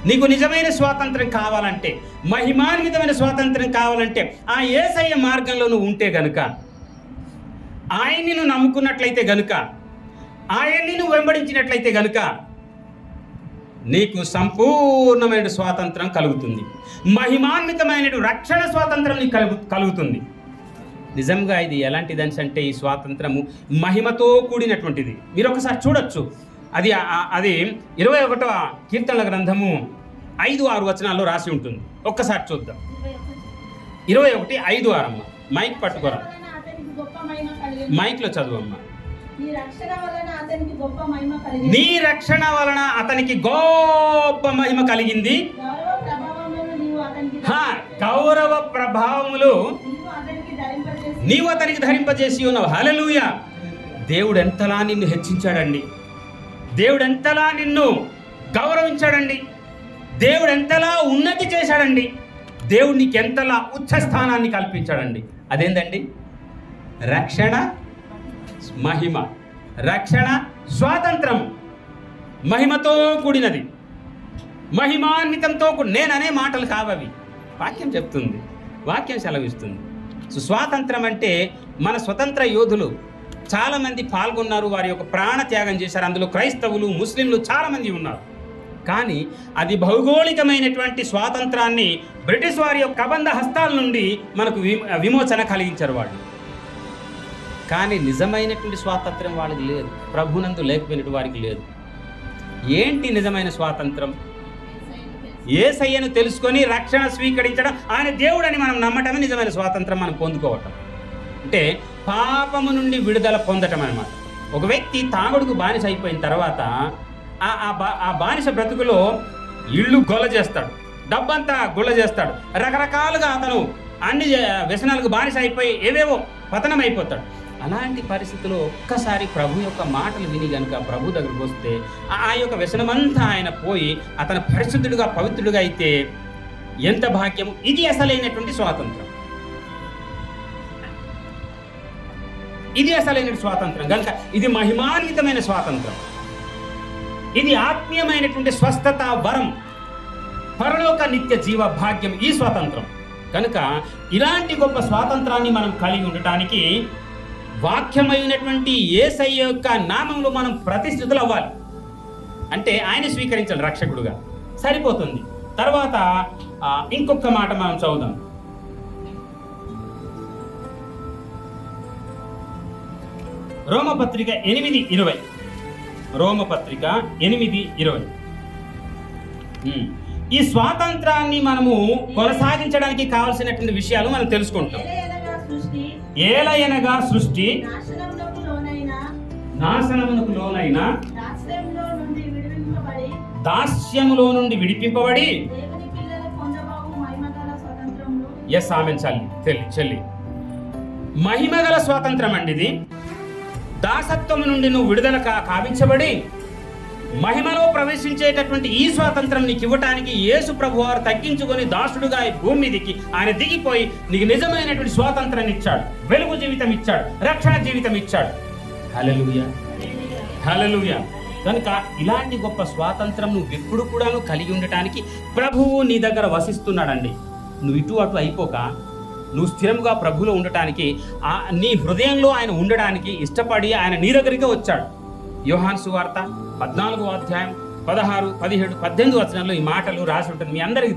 నీకు నిజమైన స్వాతంత్రం కావాలంటే, మహిమాన్వితమైన స్వాతంత్రం కావాలంటే ఆ యేసయ్య మార్గంలో నువ్వు ఉంటే గనుక, ఆయన్ని నువ్వు నమ్ముకున్నట్లయితే గనుక, ఆయన్ని నువ్వు వెంబడించినట్లయితే గనుక నీకు సంపూర్ణమైన స్వాతంత్రం కలుగుతుంది. మహిమాన్వితమైన రక్షణ స్వాతంత్రం నీకు కలుగుతుంది. నిజంగా ఇది ఎలాంటిదని అంటే ఈ స్వాతంత్రము మహిమతో కూడినటువంటిది. మీరు ఒకసారి చూడొచ్చు. అది 21వ కీర్తనల గ్రంథము 5-6 వచనాల్లో రాసి ఉంటుంది. ఒక్కసారి చూద్దాం. 21:5-6 అమ్మ. మైక్ పట్టుకోరా, మైక్లో చదువమ్మా. నీ రక్షణ వలన అతనికి గొప్ప మహిమ కలిగింది, గౌరవ ప్రభావములు నీవు అతనికి ధరింపజేసి ఉన్నావు. హల్లెలూయా. దేవుడు ఎంతలా నిన్ను హెచ్చించాడండి, దేవుడు ఎంతలా నిన్ను గౌరవించాడండి, దేవుడు ఎంతలా ఉన్నతి చేశాడండి, దేవుడు నీకు ఎంతలా ఉచ్చ స్థానాన్ని కల్పించాడండి. అదేంటండి? రక్షణ, మహిమ, రక్షణ, స్వాతంత్రం, మహిమతో కూడినది, మహిమాన్వితంతో నేననే మాటలు కావవి. వాక్యం చెప్తుంది, వాక్యం సెలవిస్తుంది. సో స్వాతంత్రం అంటే మన స్వతంత్ర యోధులు చాలామంది పాల్గొన్నారు, వారి యొక్క ప్రాణ త్యాగం చేశారు. అందులో క్రైస్తవులు, ముస్లింలు చాలామంది ఉన్నారు. కానీ అది భౌగోళికమైనటువంటి స్వాతంత్రాన్ని బ్రిటిష్ వారి యొక్క కబంధ హస్తాల నుండి మనకు విమోచన కలిగించారు వాళ్ళు. కానీ నిజమైనటువంటి స్వాతంత్రం వాళ్ళకి లేదు, ప్రభునందు లేకపోయినట్టు వారికి లేదు. ఏంటి నిజమైన స్వాతంత్రం? యేసయ్యను తెలుసుకొని రక్షణ స్వీకరించడం, ఆయన దేవుడని మనం నమ్మటమే నిజమైన స్వాతంత్రం. మనం పొందుకోవటం అంటే పాపము నుండి విడుదల పొందటం అన్నమాట. ఒక వ్యక్తి తాగుడుకు బానిస అయిపోయిన తర్వాత ఆ బానిస బ్రతుకులో ఇళ్ళు గొల్ల చేస్తాడు, డబ్బంతా గుళ్ళ చేస్తాడు, రకరకాలుగా అతను అన్ని వ్యసనాలకు బానిస అయిపోయి ఏవేవో పతనం అయిపోతాడు. అలాంటి పరిస్థితుల్లో ఒక్కసారి ప్రభు యొక్క మాటలు విని కనుక ప్రభు దగ్గరికి వస్తే ఆ యొక్క వ్యసనమంతా ఆయన పోయి అతను పరిశుద్ధుడిగా, పవిత్రుడిగా అయితే ఎంత భాగ్యము! ఇది అసలైనటువంటి స్వాతంత్రం. ఇది అసలైన స్వాతంత్రం కనుక ఇది మహిమాన్వితమైన స్వాతంత్రం. ఇది ఆత్మీయమైనటువంటి స్వస్థత వరం, పరలోక నిత్య జీవ భాగ్యం ఈ స్వాతంత్రం. కనుక ఇలాంటి గొప్ప స్వాతంత్రాన్ని మనం కలిగి ఉండటానికి వాక్యమైనటువంటి యేసయ్య యొక్క నామంలో మనం ప్రతిష్ఠితులు అవ్వాలి. అంటే ఆయన స్వీకరించాలి రక్షకుడుగా, సరిపోతుంది. తర్వాత ఇంకొక మాట మనం చదువుదాం. రోమపత్రిక 8:20. రోమపత్రిక 8:20. ఈ స్వాతంత్రాన్ని మనము కొనసాగించడానికి కావలసినటువంటి విషయాలు మనం తెలుసుకుంటాం. ఏలయనగా సృష్టి నాశనమునకు లోనైన దాస్యములో నుండి విడిపింపబడి ఎస్ ఆమెన్ చెల్లి మహిమగల స్వాతంత్రం అండి ఇది. దాసత్వము నుండి నువ్వు విడుదల కావించబడి మహిమలో ప్రవేశించేటటువంటి ఈ స్వాతంత్రం నీకు ఇవ్వటానికి యేసు ప్రభువారు తగ్గించుకొని దాసుడుగా ఈ భూమి మీదకి ఆయన దిగిపోయి నీకు నిజమైనటువంటి స్వాతంత్రాన్ని ఇచ్చాడు, వెలుగు జీవితం ఇచ్చాడు, రక్షణ జీవితం ఇచ్చాడు. హల్లెలూయా, హల్లెలూయా. కనుక ఇలాంటి గొప్ప స్వాతంత్రం నువ్వు ఎప్పుడు కూడా కలిగి ఉండటానికి ప్రభువు నీ దగ్గర వసిస్తున్నాడండి. నువ్వు ఇటు అటు అయిపోక నువ్వు స్థిరంగా ప్రభువులో ఉండటానికి నీ హృదయంలో ఆయన ఉండడానికి ఇష్టపడి ఆయన నీ దగ్గరికి వచ్చాడు. యోహాను సువార్త 14వ అధ్యాయం 16, 17, 18 వచనాల్లో ఈ మాటలు రాసి ఉంటుంది. మీ అందరికీ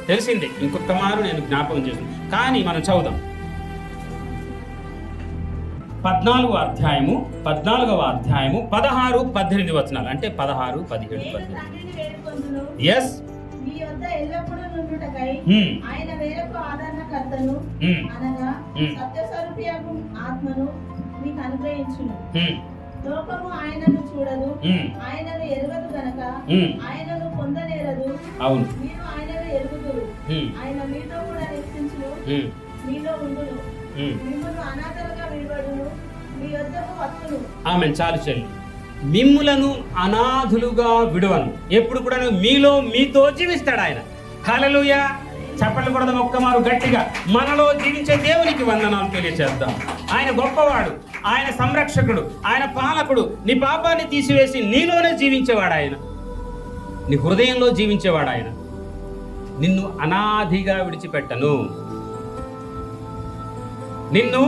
తెలిసిందే. ఇంకొక మారు నేను జ్ఞాపకం చేస్తాను, కానీ మనం చదువుదాం. 14వ అధ్యాయము 16, 18 వచనాలు, అంటే 16, 17, 18. ఎస్, ఆయన వేరొక ఆదరణకర్తను అనగా సత్యస్వరూపియగు ఆత్మను మీకు అనుగ్రహించును. లోకము ఆయనను చూడదు, ఆయనను ఎరుగదు గనక ఆయనను పొందనేరదు. అవును, మీరు ఆయనను ఎరుగుదురు, ఆయన మీతో కూడా నివసించును, మీలో ఉండును, మిమ్మును అనాథలుగా విడివడును, మీ యొద్దకు వత్తును. ఆమె చాలు చెల్లి. మిమ్ములను అనాథులుగా విడువను. ఎప్పుడు కూడా మీలో మీతో జీవిస్తాడు ఆయన. హల్లెలూయా. చప్పట్లు కొడదాం ఒక్కమారు గట్టిగా. మనలో జీవించే దేవునికి వందనాలు తెలియచేద్దాం. ఆయన గొప్పవాడు, ఆయన సంరక్షకుడు, ఆయన పాలకుడు. నీ పాపాన్ని తీసివేసి నీలోనే జీవించేవాడు ఆయన, నీ హృదయంలో జీవించేవాడు ఆయన. నిన్ను అనాథిగా విడిచిపెట్టను, నిన్ను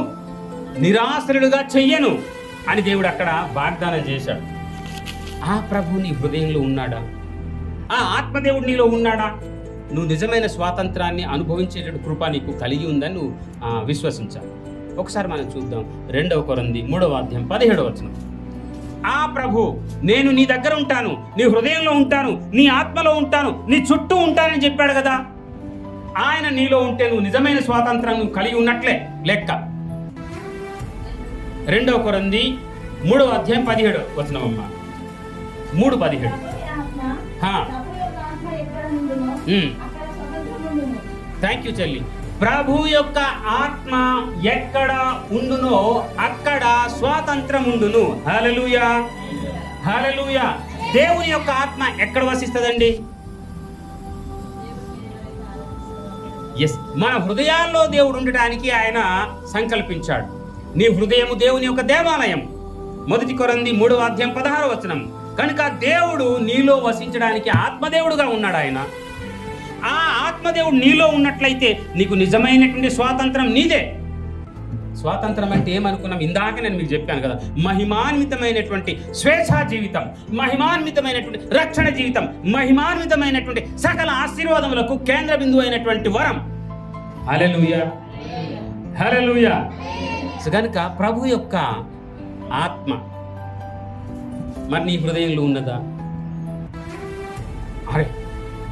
నిరాశ్రులుగా చెయ్యను అని దేవుడు అక్కడ వాగ్దానం చేశాడు. ఆ ప్రభు నీ హృదయంలో ఉన్నాడా? ఆ ఆత్మదేవుడు నీలో ఉన్నాడా? నువ్వు నిజమైన స్వాతంత్రాన్ని అనుభవించేటటువంటి కృప నీకు కలిగి ఉందని నువ్వు విశ్వసించాలి. ఒకసారి మనం చూద్దాం. 2వ కొరింథీ 3వ అధ్యాయం 17వ వచనం. ఆ ప్రభు నేను నీ దగ్గర ఉంటాను, నీ హృదయంలో ఉంటాను, నీ ఆత్మలో ఉంటాను, నీ చుట్టూ ఉంటానని చెప్పాడు కదా. ఆయన నీలో ఉంటే నువ్వు నిజమైన స్వాతంత్రం నువ్వు కలిగి ఉన్నట్లే లెక్క. 2వ కొరింథీ 3వ అధ్యాయం 17వ వచనం అమ్మా. 3:17. థ్యాంక్ యూ చెల్లి. ప్రభు యొక్క ఆత్మ ఎక్కడ ఉండునో అక్కడ స్వాతంత్రం ఉండును. హల్లెలూయా, హల్లెలూయా. దేవుని యొక్క ఆత్మ ఎక్కడ వసిస్తుందండి? ఎస్, మన హృదయాల్లో దేవుడు ఉండటానికి ఆయన సంకల్పించాడు. నీ హృదయము దేవుని యొక్క దేవాలయం. 1 కొరింథీ 3వ అధ్యాయం 16వ వచనం. కనుక దేవుడు నీలో వసించడానికి ఆత్మదేవుడుగా ఉన్నాడు ఆయన. ఆ ఆత్మదేవుడు నీలో ఉన్నట్లయితే నీకు నిజమైనటువంటి స్వాతంత్రం నీదే. స్వాతంత్రం అంటే ఏమనుకున్నాం? ఇందాక నేను మీకు చెప్పాను కదా, మహిమాన్వితమైనటువంటి స్వేచ్ఛా జీవితం, మహిమాన్వితమైనటువంటి రక్షణ జీవితం, మహిమాన్వితమైనటువంటి సకల ఆశీర్వాదములకు కేంద్ర బిందువు అయినటువంటి వరం. హల్లెలూయా, హల్లెలూయా. కనుక ప్రభు యొక్క ఆత్మ మరి నీ హృదయంలో ఉన్నదా? అరే,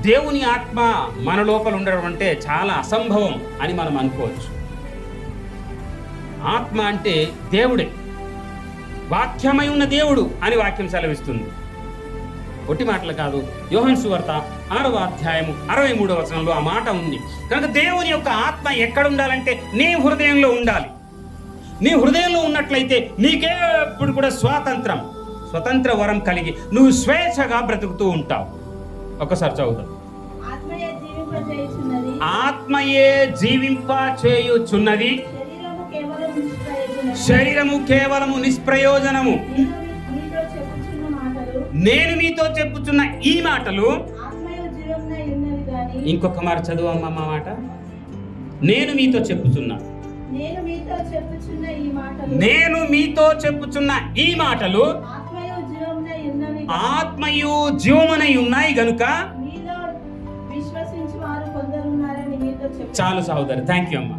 దేవుని ఆత్మ మన లోపల ఉండడం అంటే చాలా అసంభవం అని మనం అనుకోవచ్చు. ఆత్మ అంటే దేవుడే, వాక్యమై ఉన్న దేవుడు అని వాక్యం సెలవిస్తుంది. ఒట్టి మాటలు కాదు. యోహాను సువార్త 6వ అధ్యాయము 63వ వచనంలో ఆ మాట ఉంది. కనుక దేవుని యొక్క ఆత్మ ఎక్కడ ఉండాలంటే నీ హృదయంలో ఉండాలి. నీ హృదయంలో ఉన్నట్లయితే నీకెప్పుడు కూడా స్వతంత్ర వరం కలిగి నువ్వు స్వేచ్ఛగా బ్రతుకుతూ ఉంటావు. ఒకసారి చదువుతాం. ఆత్మయే జీవింపజేయుచున్నది, ఆత్మయే జీవింప చేయుచున్నది, శరీరము కేవలం నిష్ప్రయోజనము. శరీరము కేవలము నిష్ప్రయోజనము. మీతో చెప్పుచున్న మాటలు నేను మీతో చెప్పుచున్న ఈ మాటలు, ఆత్మయు జీవమునై ఉన్నవి గాని. ఇంకొక మారు చదువు అమ్మ మా మాట. నేను మీతో చెప్పుచున్నా, నేను మీతో చెప్పుచున్న ఈ మాటలు నేను మీతో చెప్పుచున్న ఈ మాటలు ఆత్మయు జీవమునై ఉన్నవి గాని. ఆత్మయు జీవమునై ఉన్నాయి గనుక. మీలో విశ్వసించు వారు కొందరున్నారని మీతో చెప్పు. చాలు సహోదరి, థ్యాంక్ యూ అమ్మ.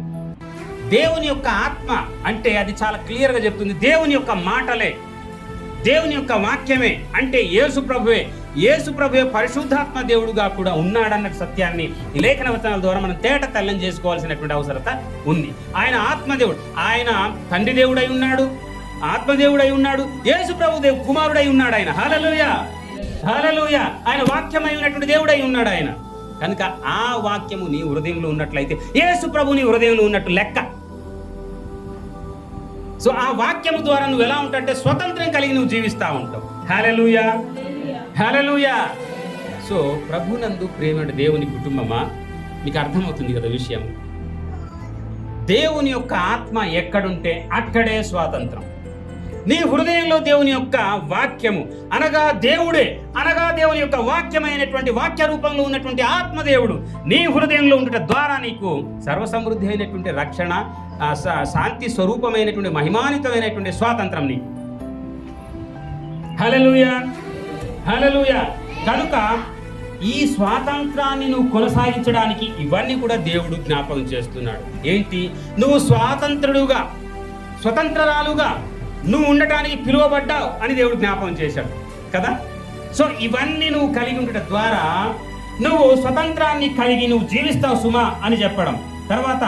దేవుని యొక్క ఆత్మ అంటే అది చాలా క్లియర్గా చెప్తుంది. దేవుని యొక్క మాటలే, దేవుని యొక్క వాక్యమే అంటే యేసు ప్రభువే. యేసు ప్రభువే పరిశుద్ధాత్మ దేవుడుగా కూడా ఉన్నాడన్న సత్యాన్ని ఈ లేఖన వచనాల ద్వారా మనం తేట తెల్లం చేసుకోవాల్సినటువంటి అవసరత ఉంది. ఆయన ఆత్మదేవుడు, ఆయన తండ్రి దేవుడై ఉన్నాడు, ఆత్మదేవుడై ఉన్నాడు, యేసు ప్రభు కుమారుడై ఉన్నాడు ఆయన. హల్లెలూయా, హల్లెలూయా. ఆయన వాక్యమై ఉన్నటువంటి దేవుడై ఉన్నాడు ఆయన. కనుక ఆ వాక్యము నీ హృదయంలో ఉన్నట్లయితే యేసు ప్రభు నీ హృదయంలో ఉన్నట్టు లెక్క. సో ఆ వాక్యము ద్వారా నువ్వు ఎలా ఉంటావంటే స్వతంత్రం కలిగి నువ్వు జీవిస్తూ ఉంటావు. హల్లెలూయా, హల్లెలూయా. సో ప్రభునందు ప్రేమ దేవుని కుటుంబమా, మీకు అర్థమవుతుంది కదా విషయం. దేవుని యొక్క ఆత్మ ఎక్కడుంటే అక్కడే స్వాతంత్రం. నీ హృదయంలో దేవుని యొక్క వాక్యము అనగా దేవుడే, అనగా దేవుని యొక్క వాక్యమైనటువంటి వాక్య రూపంలో ఉన్నటువంటి ఆత్మదేవుడు నీ హృదయంలో ఉండటం ద్వారా నీకు సర్వసమృద్ధి అయినటువంటి రక్షణ, శాంతి స్వరూపమైనటువంటి మహిమాన్వితమైనటువంటి స్వాతంత్రం నీకు. హల్లెలూయా, హల్లెలూయా. కనుక ఈ స్వాతంత్రాన్ని నువ్వు కొనసాగించడానికి ఇవన్నీ కూడా దేవుడు జ్ఞాపకం చేస్తున్నాడు. ఏంటి? నువ్వు స్వాతంత్రుడుగా, స్వతంత్రాలుగా నువ్వు ఉండటానికి పిలువబడ్డావు అని దేవుడు జ్ఞాపకం చేశాడు కదా. సో ఇవన్నీ నువ్వు కలిగి ఉండటం ద్వారా నువ్వు స్వతంత్రాన్ని కలిగి నువ్వు జీవిస్తావు సుమా అని చెప్పడం. తర్వాత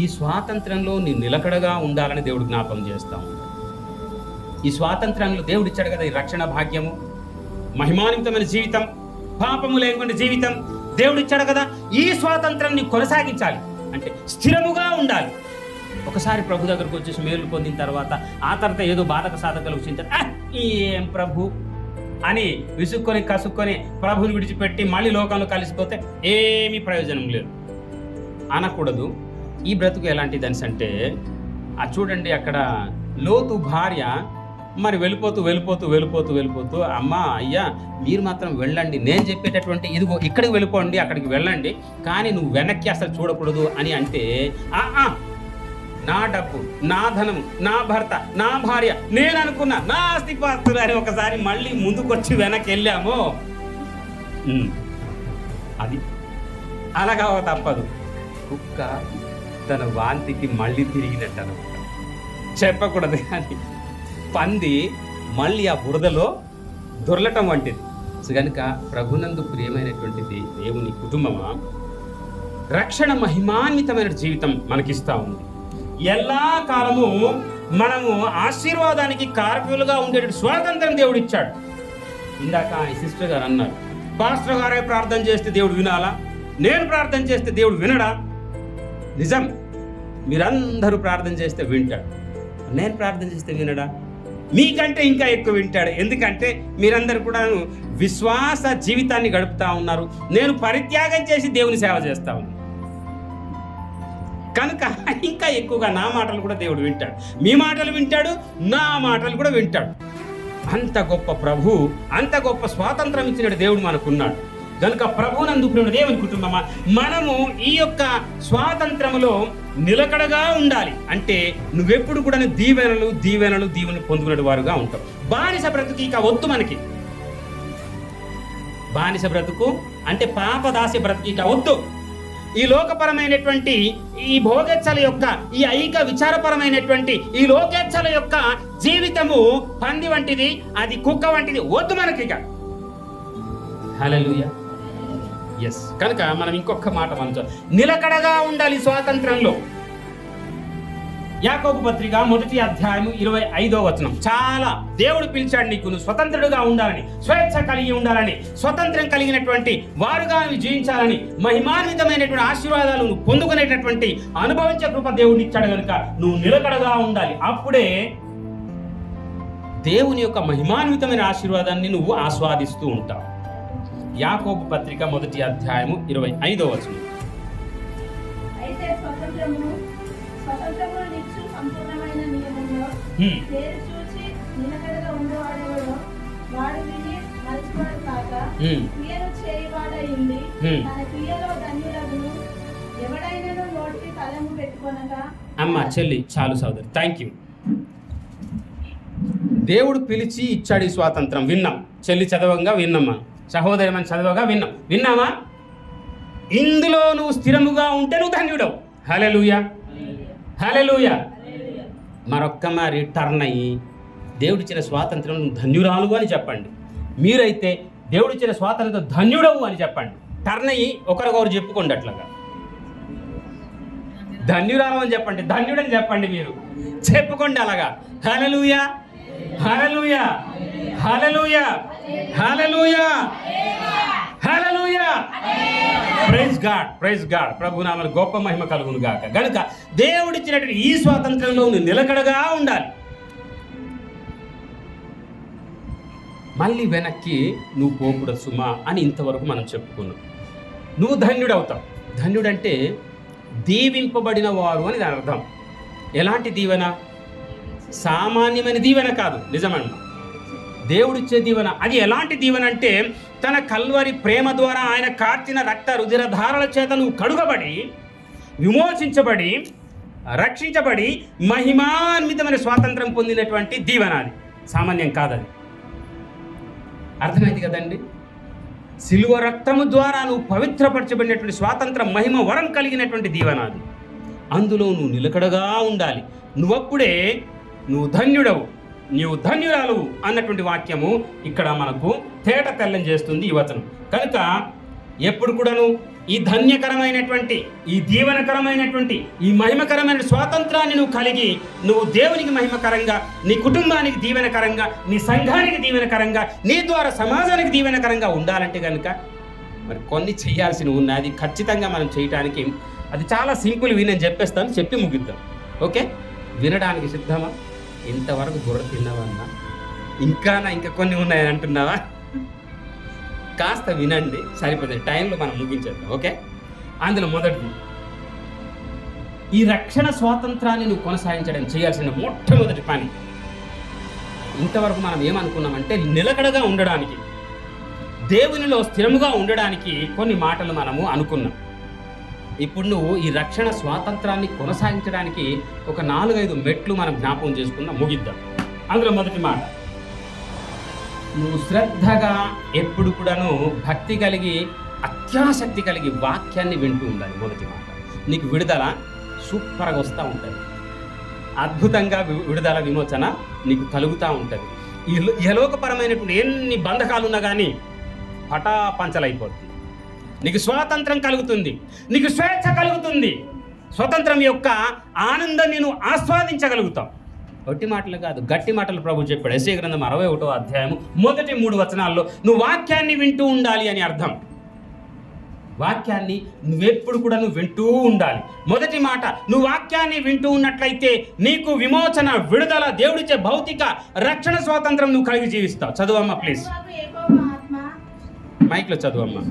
ఈ స్వాతంత్రంలో నీ నిలకడగా ఉండాలని దేవుడు జ్ఞాపకం చేస్తావు. ఈ స్వాతంత్రంలో దేవుడు ఇచ్చాడు కదా ఈ రక్షణ భాగ్యము, మహిమాన్వితమైన జీవితం, పాపము లేకుండా జీవితం దేవుడు ఇచ్చాడు కదా. ఈ స్వాతంత్రాన్ని కొనసాగించాలి అంటే స్థిరముగా ఉండాలి. ఒకసారి ప్రభు దగ్గరకు వచ్చేసి మేలు పొందిన తర్వాత ఆ తర్వాత ఏదో బాధక సాధకలు వచ్చింటారు, ఏం ప్రభు అని విసుక్కొని కసుక్కొని ప్రభుని విడిచిపెట్టి మళ్ళీ లోకంలో కలిసిపోతే ఏమీ ప్రయోజనం లేదు అనకూడదు. ఈ బ్రతుకు ఎలాంటిది అంటే చూడండి, అక్కడ లోతు భార్య మరి వెళ్ళిపోతూ అమ్మా అయ్యా మీరు మాత్రం వెళ్ళండి, నేను చెప్పేటటువంటి ఇదిగో ఇక్కడికి వెళ్ళిపోండి, అక్కడికి వెళ్ళండి, కానీ నువ్వు వెనక్కి అసలు చూడకూడదు అని అంటే నా డబ్బు, నా ధనము, నా భర్త, నా భార్య, నేను అనుకున్న నా ఆస్తిపాస్తులు అని ఒకసారి మళ్ళీ ముందుకొచ్చి వెనక్కి వెళ్ళామో అది అలాగా తప్పదు. కుక్క తన వాంతికి మళ్ళీ తిరిగినట్టు అనమాట. చెప్పకూడదు కానీ పంది మళ్ళీ ఆ బురదలో దొరలటం వంటిది. సో కనుక ప్రభునందు ప్రియమైనటువంటిది దేవుని కుటుంబమా, రక్షణ మహిమాన్వితమైన జీవితం మనకిస్తా ఉంది. ఎలా కాలము మనము ఆశీర్వాదానికి కారకులుగా ఉండేటువంటి స్వాతంత్రం దేవుడు ఇచ్చాడు. ఇందాక ఈ సిస్టర్ గారు అన్నారు, పాస్టర్ గారే ప్రార్థన చేస్తే దేవుడు వినాలా, నేను ప్రార్థన చేస్తే దేవుడు వినడా? నిజం, మీరందరూ ప్రార్థన చేస్తే వింటాడు, నేను ప్రార్థన చేస్తే వినడా? మీకంటే ఇంకా ఎక్కువ వింటాడు. ఎందుకంటే మీరందరూ కూడా విశ్వాస జీవితాన్ని గడుపుతా ఉన్నారు, నేను పరిత్యాగం చేసి దేవుని సేవ చేస్తా ఉన్నాను. కనుక ఇంకా ఎక్కువగా నా మాటలు కూడా దేవుడు వింటాడు, మీ మాటలు వింటాడు, నా మాటలు కూడా వింటాడు. అంత గొప్ప ప్రభు, అంత గొప్ప స్వాతంత్రం ఇచ్చిన దేవుడు మనకున్నాడు. కనుక ప్రభువునందు ప్రియుడు దేవుని కుటుంబమా, మనము ఈ యొక్క స్వాతంత్రములో నిలకడగా ఉండాలి. అంటే నువ్వెప్పుడు కూడా దీవెనలు పొందుకునే వారుగా ఉంటావు. బానిస బ్రతుకు ఇక వద్దు మనకి. బానిస బ్రతుకు అంటే పాపదాసి బ్రతుకు ఇక వద్దు. ఈ లోకపరమైనటువంటి ఈ భోగేచ్ఛల యొక్క ఈ ఐక విచారపరమైనటువంటి ఈ లోకేచ్ఛల యొక్క జీవితము పంది వంటిది, అది కుక్క వంటిది, వద్దు మనకిక. హల్లెలూయా, ఎస్. కనుక మనం ఇంకొక మాట మనం నిలకడగా ఉండాలి స్వాతంత్రంలో. యాకోబు పత్రిక 1వ అధ్యాయము 25వ వచనం. చాలా దేవుడు పిలిచాడు నీకు, నువ్వు స్వతంత్రుడుగా ఉండాలని, స్వేచ్ఛ కలిగి ఉండాలని, స్వతంత్రం కలిగినటువంటి వారుగా నువ్వు జీవించాలని, మహిమాన్వితమైనటువంటి ఆశీర్వాదాలు నువ్వు పొందుకునేటటువంటి అనుభవించే కృప దేవుడిని ఇచ్చాడు. కనుక నువ్వు నిలకడగా ఉండాలి. అప్పుడే దేవుని యొక్క మహిమాన్వితమైన ఆశీర్వాదాన్ని నువ్వు ఆస్వాదిస్తూ ఉంటావు. యాకోబు పత్రిక 1వ అధ్యాయము 25వ వచనం. స్వతంత్రము నిచ్చు సంపూర్ణమైన నియమంలో పేరు చూచి నిలకడగా ఉండేవాడెవడో వాడు విని మరచివాడు కాక క్రియను చేయవాడయింది తన క్రియలో ధన్యులను ఎవడైనా నోటికి కలము పెట్టుకొనగా. అమ్మ చెల్లి చాలు సోదరు, థ్యాంక్ యూ. దేవుడు పిలిచి ఇచ్చాడు ఈ స్వాతంత్రం, విన్నాం. చెల్లి చదవంగా విన్నామా, సహోదరి మన చదవగా విన్నామా? ఇందులో నువ్వు స్థిరముగా ఉంటే నువ్వు ధన్యుడవు. హల్లెలూయా, హల్లెలూయా. మరొక్క మరి టర్న్ అయ్యి దేవుడిచ్చిన స్వాతంత్రం నువ్వు ధన్యురాలు అని చెప్పండి. మీరైతే దేవుడిచ్చిన స్వాతంత్రం ధన్యుడవు అని చెప్పండి. టర్న్ అయ్యి ఒకరికొకరు చెప్పుకోండి, అట్లాగా ధన్యురాలు అని చెప్పండి, ధన్యుడని చెప్పండి, మీరు చెప్పుకోండి అలాగా. Hallelujah, hallelujah, hallelujah, hallelujah, hallelujah. Praise God, praise God. ప్రభు నామమున గొప్ప మహిమ కలుగును గాక. గనుక దేవుడిచ్చినటువంటి ఈ స్వాతంత్రంలో నువ్వు నిలకడగా ఉండాలి. మళ్ళీ వెనక్కి నువ్వు పోకూడదు సుమా అని ఇంతవరకు మనం చెప్పుకున్నాం. నువ్వు ధన్యుడవుతావు. ధన్యుడంటే దీవింపబడిన వారు అని దాని అర్థం. ఎలాంటి దీవెన? సామాన్యమైన దీవెన కాదు, నిజమండి, దేవుడిచ్చే దీవెన. అది ఎలాంటి దీవెన అంటే తన కల్వరి ప్రేమ ద్వారా ఆయన కార్చిన రక్త రుధిర ధారల చేత నువ్వు కడుగబడి, విమోచించబడి, రక్షించబడి మహిమాన్వితమైన స్వాతంత్రం పొందినటువంటి దీవెన. అది సామాన్యం కాదది. అర్థమైంది కదండి? సిలువ రక్తము ద్వారా నువ్వు పవిత్రపరచబడినటువంటి స్వాతంత్రం, మహిమ, వరం కలిగినటువంటి దీవెన అది. అందులో నువ్వు నిలకడగా ఉండాలి. నువ్వప్పుడే నువ్వు ధన్యుడవు, నీవు ధన్యురాలు అన్నటువంటి వాక్యము ఇక్కడ మనకు తేట తెల్లం చేస్తుంది ఈ వచనం. కనుక ఎప్పుడు కూడాను ఈ ధన్యకరమైనటువంటి, ఈ దీవెనకరమైనటువంటి, ఈ మహిమకరమైన స్వాతంత్రాన్ని నువ్వు కలిగి నువ్వు దేవునికి మహిమకరంగా, నీ కుటుంబానికి దీవెనకరంగా, నీ సంఘానికి దీవెనకరంగా, నీ ద్వారా సమాజానికి దీవెనకరంగా ఉండాలంటే కనుక మరి కొన్ని చేయాల్సి ఉన్నది. ఖచ్చితంగా మనం చేయటానికి అది చాలా సింపుల్. నేను చెప్పేస్తాను, చెప్పి ముగిద్దాం. ఓకే, వినడానికి సిద్ధమా? ఇంతవరకు బుర్ర తిన్నావన్నా? ఇంకా కొన్ని ఉన్నాయి అంటున్నావా? కాస్త వినండి, సరిపోతుంది. టైంలో మనం ముగించేద్దాం. ఓకే, అందులో మొదటిది ఈ రక్షణ స్వాతంత్రాన్ని నువ్వు కొనసాగించడం చేయాల్సిన మొట్టమొదటి పని. ఇంతవరకు మనం ఏమనుకున్నామంటే నిలకడగా ఉండడానికి, దేవునిలో స్థిరముగా ఉండడానికి కొన్ని మాటలు మనము అనుకున్నాం. ఇప్పుడు నువ్వు ఈ రక్షణ స్వాతంత్రాన్ని కొనసాగించడానికి ఒక 4-5 మెట్లు మనం జ్ఞాపకం చేసుకుందాం, ముగిద్దాం. అందులో మొదటి మాట, నువ్వు శ్రద్ధగా ఎప్పుడు కూడాను భక్తి కలిగి, అత్యాసక్తి కలిగి వాక్యాన్ని వింటూ ఉండాలి. మొదటి మాట. నీకు విడుదల సూపర్గా వస్తూ ఉంటుంది, అద్భుతంగా విడుదల, విమోచన నీకు కలుగుతూ ఉంటుంది. ఈ యలోకపరమైనటువంటి ఎన్ని బంధకాలు ఉన్నా కానీ పటాపంచలైపోతుంది. నీకు స్వాతంత్రం కలుగుతుంది, నీకు స్వేచ్ఛ కలుగుతుంది. స్వతంత్రం యొక్క ఆనందాన్ని నేను ఆస్వాదించగలుగుతాం. ఒట్టి మాటలు కాదు, గట్టి మాటలు ప్రభు చెప్పాడు. యెషయా గ్రంథం 61వ అధ్యాయము మొదటి 3 వచనాల్లో నువ్వు వాక్యాన్ని వింటూ ఉండాలి అని అర్థం. వాక్యాన్ని నువ్వెప్పుడు కూడా నువ్వు వింటూ ఉండాలి. మొదటి మాట, నువ్వు వాక్యాన్ని వింటూ ఉన్నట్లయితే నీకు విమోచన, విడుదల, దేవుడిచ్చే భౌతిక రక్షణ స్వాతంత్రం నువ్వు కలిగి జీవిస్తావు. చదువమ్మా ప్లీజ్, మైక్లో చదువమ్మా.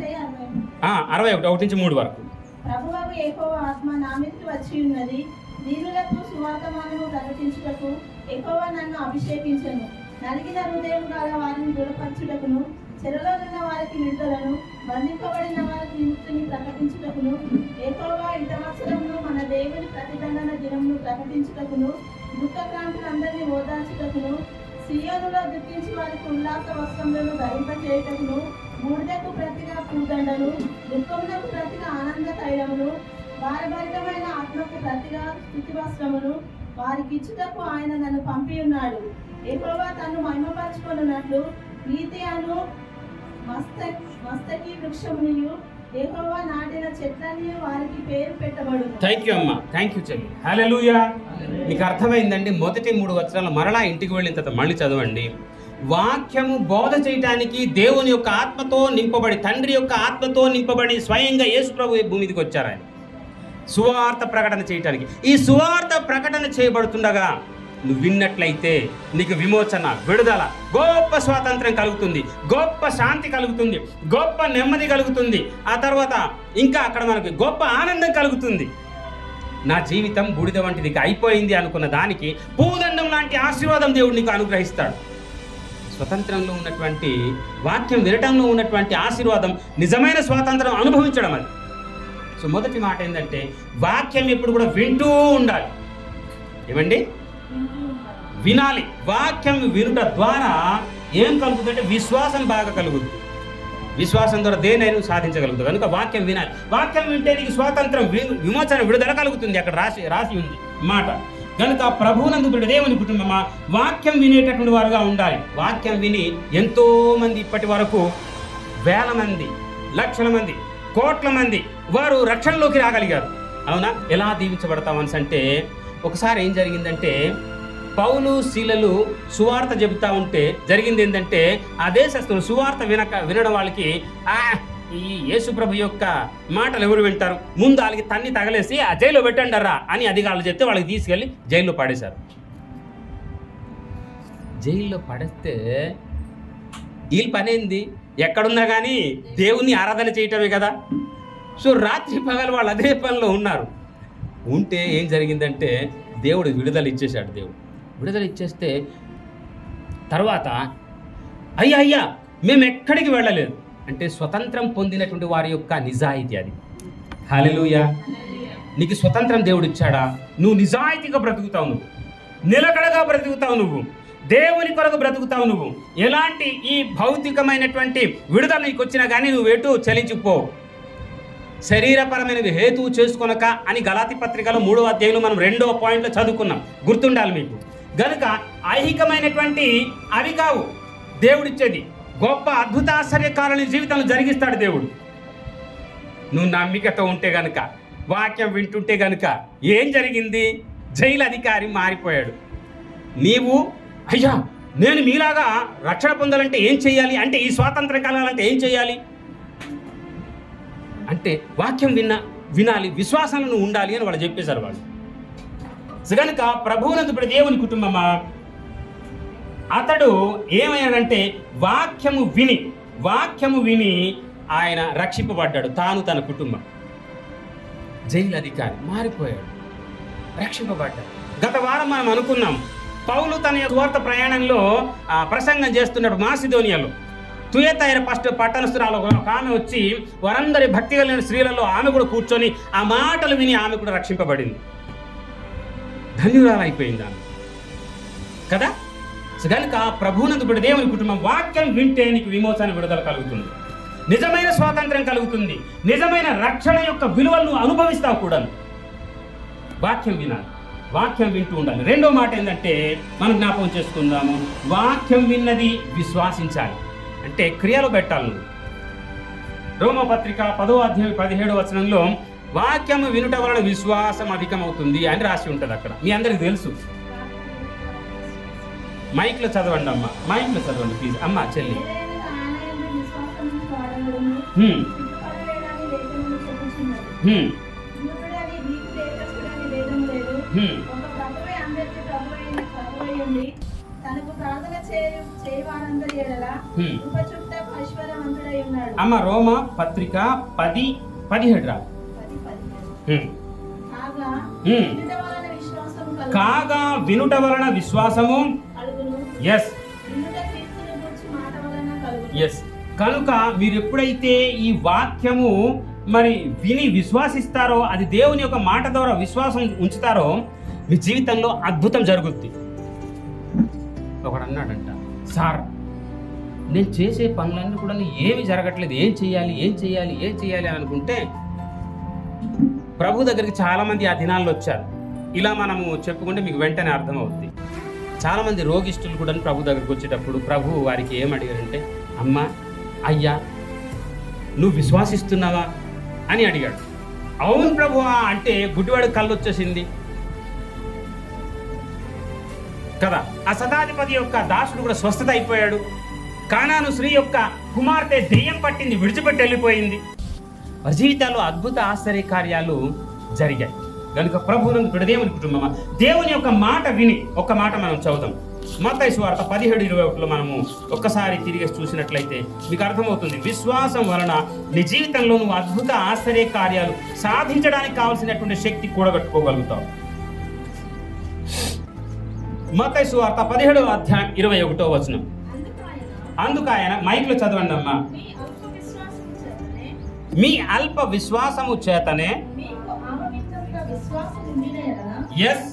61 నుంచి 3 వరకు. ప్రభువగు యెహోవా ఆత్మ నా మీదకి వచ్చి ఉన్నది, దీనులకు సువార్తమానము ప్రకటించుటకు యెహోవా నన్ను అభిషేకించెను. నలిగిన హృదయం గల వారిని దృఢపరచుటకును, చెరలో ఉన్న వారికి విడుదలను, బంధింపబడిన వారికి విముక్తిని ప్రకటించుటకును, యెహోవా ఈ సంవత్సరమును మన దేవుని ప్రతిదండన దినమును ప్రకటించుటకును, దుఃఖక్రాంతులందరినీ ఓదార్చుటకును, సియోనులో దుఃఖించి వారికి ఉల్లాస వస్త్రములను ధరింపచేయుటకును, బూడిదకు ప్రతిగా పూదండలు, దుఃఖమునకు ప్రతిగా ఆనంద తైలములు, భారభరితమైన ఆత్మకు ప్రతిగా స్తుతి వస్త్రములు వారికి ఇచ్చుటకు ఆయన నన్ను పంపి ఉన్నాడు. యెహోవా తన్ను మహిమపరచుకొనున్నట్లు నీతి అను మస్తకి వృక్షమునియు యెహోవా నాటిన చెట్లని వారికి పేరు పెట్టబడు. థ్యాంక్ యూ అమ్మా, థ్యాంక్ యూ చెల్లి. హల్లెలూయా. మీకు అర్థమైందండి? మొదటి 3 వచనాలు మరలా ఇంటికి వెళ్ళిన తర్వాత మళ్ళీ చదవండి. వాక్యము బోధ చేయటానికి దేవుని యొక్క ఆత్మతో నింపబడి, తండ్రి యొక్క ఆత్మతో నింపబడి స్వయంగా యేసు ప్రభు భూమికి వచ్చారు. ఆయన సువార్త ప్రకటన చేయటానికి. ఈ సువార్త ప్రకటన చేయబడుతుండగా నువ్వు విన్నట్లయితే నీకు విమోచన, విడుదల, గొప్ప స్వాతంత్రం కలుగుతుంది, గొప్ప శాంతి కలుగుతుంది, గొప్ప నెమ్మది కలుగుతుంది. ఆ తర్వాత ఇంకా అక్కడ మనకి గొప్ప ఆనందం కలుగుతుంది. నా జీవితం బూడిద వంటిది అయిపోయింది అనుకున్న దానికి పూదండం లాంటి ఆశీర్వాదం దేవుడు నీకు అనుగ్రహిస్తాడు. స్వతంత్రంలో ఉన్నటువంటి వాక్యం వినటంలో ఉన్నటువంటి ఆశీర్వాదం నిజమైన స్వాతంత్రం అనుభవించడం అది. సో మొదటి మాట ఏంటంటే వాక్యం ఎప్పుడు కూడా వింటూ ఉండాలి. ఏమండి? వినాలి. వాక్యం వినుట ద్వారా ఏం కలుగుతుందంటే విశ్వాసం బాగా కలుగుతుంది. విశ్వాసం ద్వారా దేనైనా సాధించగలుగుతుంది. కనుక వాక్యం వినాలి. వాక్యం వింటే నీకు స్వాతంత్రం, విమోచన, విడుదల కలుగుతుంది. అక్కడ రాసి ఉంది మాట. కనుక ప్రభువునందు ప్రియ దేవుని కుటుంబమా, వాక్యం వినేటటువంటి వారుగా ఉండాలి. వాక్యం విని ఎంతో మంది ఇప్పటి వరకు వేల మంది, లక్షల మంది, కోట్ల మంది వారు రక్షణలోకి రాగలిగారు. అవునా? ఎలా దీవించబడతామని అంటే, ఒకసారి ఏం జరిగిందంటే, పౌలు శీలలు సువార్త చెబుతా ఉంటే జరిగింది ఏంటంటే, ఆ దేశస్తులు సువార్త వినడం వాళ్ళకి ఈ యేసుప్రభు యొక్క మాటలు ఎవరు వింటారు, ముందు వాళ్ళకి తన్ని తగలేసి ఆ జైల్లో పెట్టండరా అని అధికారులు చెప్తే వాళ్ళకి తీసుకెళ్ళి జైల్లో పడేశారు. జైల్లో పడేస్తే వీళ్ళ పనేంది? ఎక్కడున్నా కానీ దేవుణ్ణి ఆరాధన చేయటమే కదా. సో రాత్రి పగలు వాళ్ళు అదే పనిలో ఉన్నారు. ఉంటే ఏం జరిగిందంటే దేవుడు విడుదల ఇచ్చేశాడు. దేవుడు విడుదల ఇచ్చేస్తే తర్వాత అయ్యా మేము ఎక్కడికి వెళ్ళలేదు అంటే స్వతంత్రం పొందినటువంటి వారి యొక్క నిజాయితీ అది. హల్లెలూయా. నీకు స్వతంత్రం దేవుడు ఇచ్చాడా? నువ్వు నిజాయితీగా బ్రతుకుతావు, నువ్వు నిలకడగా బ్రతుకుతావు, నువ్వు దేవుని కొరకు బ్రతుకుతావు. నువ్వు ఎలాంటి ఈ భౌతికమైనటువంటి విడుదల నీకు వచ్చినా కానీ నువ్వు ఎటు చలించిపో. శరీరపరమైనవి హేతువు చేసుకొనక అని గలాతీ పత్రికలో 3వ అధ్యాయంలో మనం 2వ పాయింట్లో చదువుకున్నాం. గుర్తుండాలి మీకు. గనుక ఐహికమైనటువంటి అవి కావు దేవుడిచ్చేది. గొప్ప అద్భుత ఆశ్చర్యకారుని జీవితంలో జరిగిస్తాడు దేవుడు. నువ్వు నమ్మికతో ఉంటే గనుక, వాక్యం వింటుంటే గనుక ఏం జరిగింది? జైలు అధికారి మారిపోయాడు. నీవు అయ్యా నేను మీలాగా రక్షణ పొందాలంటే ఏం చేయాలి అంటే, ఈ స్వాతంత్రం కలగాలంటే ఏం చేయాలి అంటే వాక్యం వినాలి, విశ్వాసంలో ఉండాలి అని వాళ్ళు చెప్పేశారు వాళ్ళు. కనుక ప్రభువునందు ప్రియ దేవుని కుటుంబమా, అతడు ఏమయ్యాడంటే వాక్యము విని ఆయన రక్షింపబడ్డాడు. తాను తన కుటుంబం. జైలు అధికారి మారిపోయాడు, రక్షింపబడ్డాడు. గత వారం మనం అనుకున్నాం, పౌలు తన సువార్త ప్రయాణంలో ప్రసంగం చేస్తున్నాడు మాసిదోనియాలో. తుయతైర పట్టణస్తురాలు ఒక ఆమె వచ్చి వారందరి భక్తి కలిగిన స్త్రీలలో ఆమె కూడా కూర్చొని ఆ మాటలు విని ఆమె కూడా రక్షింపబడింది. ధన్యురాలైపోయింది ఆమె కదా. కనుక ప్రభువునందు ప్రియ దేవుని కుటుంబం, వాక్యం వింటే నీకు విమోచన, విడుదల కలుగుతుంది, నిజమైన స్వాతంత్రం కలుగుతుంది, నిజమైన రక్షణ యొక్క విలువలను అనుభవిస్తావు కూడా. వాక్యం వినాలి, వాక్యం వింటూ ఉండాలి. రెండో మాట ఏంటంటే మనం జ్ఞాపకం చేసుకుందాము, వాక్యం విన్నది విశ్వాసించాలి అంటే క్రియలో పెట్టాలి. నువ్వు రోమపత్రిక 10వ అధ్యాయం 17వ వచనంలో వాక్యము వినుట వలన విశ్వాసం అధికమవుతుంది అని రాసి ఉంటుంది. అక్కడ మీ అందరికి తెలుసు. మైక్లో చదవండి అమ్మ, మైక్లో చదవండి ప్లీజ్. అమ్మ చెల్లి. అమ్మ రోమ పత్రిక 10:17 రా. కాగా వినుట వలన విశ్వాసము. ఎస్ కనుక మీరు ఎప్పుడైతే ఈ వాక్యము మరి విని విశ్వాసిస్తారో, అది దేవుని యొక్క మాట ద్వారా విశ్వాసం ఉంచుతారో, మీ జీవితంలో అద్భుతం జరుగుద్ది. ఒకడు అన్నాడంట, సార్ నేను చేసే పనులన్నీ కూడా ఏమి జరగట్లేదు, ఏం చేయాలి అని అనుకుంటే ప్రభు దగ్గరికి చాలామంది ఆ దినాల్లో వచ్చారు. ఇలా మనము చెప్పుకుంటే మీకు వెంటనే అర్థమవుతుంది. చాలామంది రోగిష్ఠులు కూడా ప్రభు దగ్గరికి వచ్చేటప్పుడు ప్రభు వారికి ఏం అడిగారంటే, అమ్మా అయ్యా నువ్వు విశ్వాసిస్తున్నావా అని అడిగాడు. అవును ప్రభు అంటే గుడ్డివాడు కళ్ళు వచ్చేసింది కదా. ఆ శతాధిపతి యొక్క దాసుడు కూడా స్వస్థత అయిపోయాడు. కానాను స్త్రీ యొక్క కుమార్తె దెయ్యం పట్టింది, విడిచిపెట్టి వెళ్ళిపోయింది. వారి జీవితాల్లో అద్భుత ఆశ్చర్య కార్యాలు జరిగాయి. కనుక ప్రభువునందు ప్రియ దేవుని కుటుంబమా, దేవుని యొక్క మాట విని, ఒక మాట మనం చదువుతాం మత్తయి సువార్త 17:21లో మనము ఒక్కసారి తిరిగి చూసినట్లయితే మీకు అర్థమవుతుంది. విశ్వాసం వలన నీ జీవితంలో నువ్వు అద్భుత ఆశ్చర్య కార్యాలు సాధించడానికి కావాల్సినటువంటి శక్తి కూడగట్టుకోగలుగుతావు. మత్తయి సువార్త 17:21. అందుకు ఆయన మైక్లో చదవండి అమ్మా. మీ అల్ప విశ్వాసము చేతనే ఎస్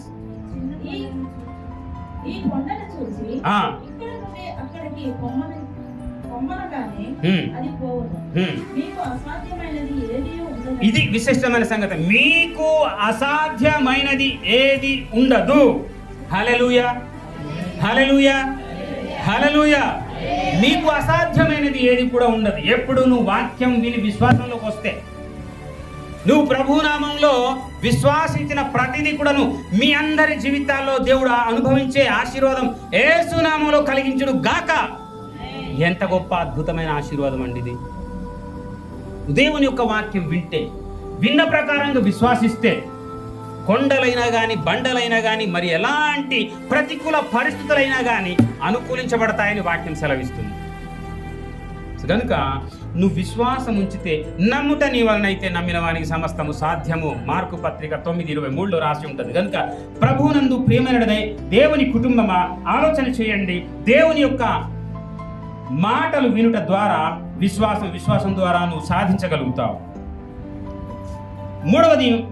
ఇది విశిష్టమైన సంగతి. మీకు అసాధ్యమైనది ఏది ఉండదు. హల్లెలూయా, హల్లెలూయా, హల్లెలూయా. మీకు అసాధ్యమైనది ఏది కూడా ఉండదు. ఎప్పుడు నువ్వు వాక్యం విని విశ్వాసంలోకి వస్తే, నువ్వు ప్రభునామంలో విశ్వాసించిన ప్రతిదీ కూడాను మీ అందరి జీవితాల్లో దేవుడు అనుభవించే ఆశీర్వాదం యేసు నామంలో కలిగించును గాక. ఎంత గొప్ప అద్భుతమైన ఆశీర్వాదం అండి ఇది. దేవుని యొక్క వాక్యం వింటే, విన్న ప్రకారంగా విశ్వాసిస్తే కొండలైనా కానీ బండలైనా కానీ మరి ఎలాంటి ప్రతికూల పరిస్థితులైనా కానీ అనుకూలించబడతాయని వాక్యం సెలవిస్తుంది. కనుక నువ్వు విశ్వాసం ఉంచితే, నమ్ముట నీ వలనైతే నమ్మిన వానికి సమస్తము సాధ్యము. మార్కు పత్రిక 9:23లో రాసి ఉంటుంది. కనుక ప్రభువునందు ప్రియమైనదై దేవుని కుటుంబమా ఆలోచన చేయండి. దేవుని యొక్క మాటలు వినుట ద్వారా విశ్వాసం ద్వారా నువ్వు సాధించగలుగుతావు.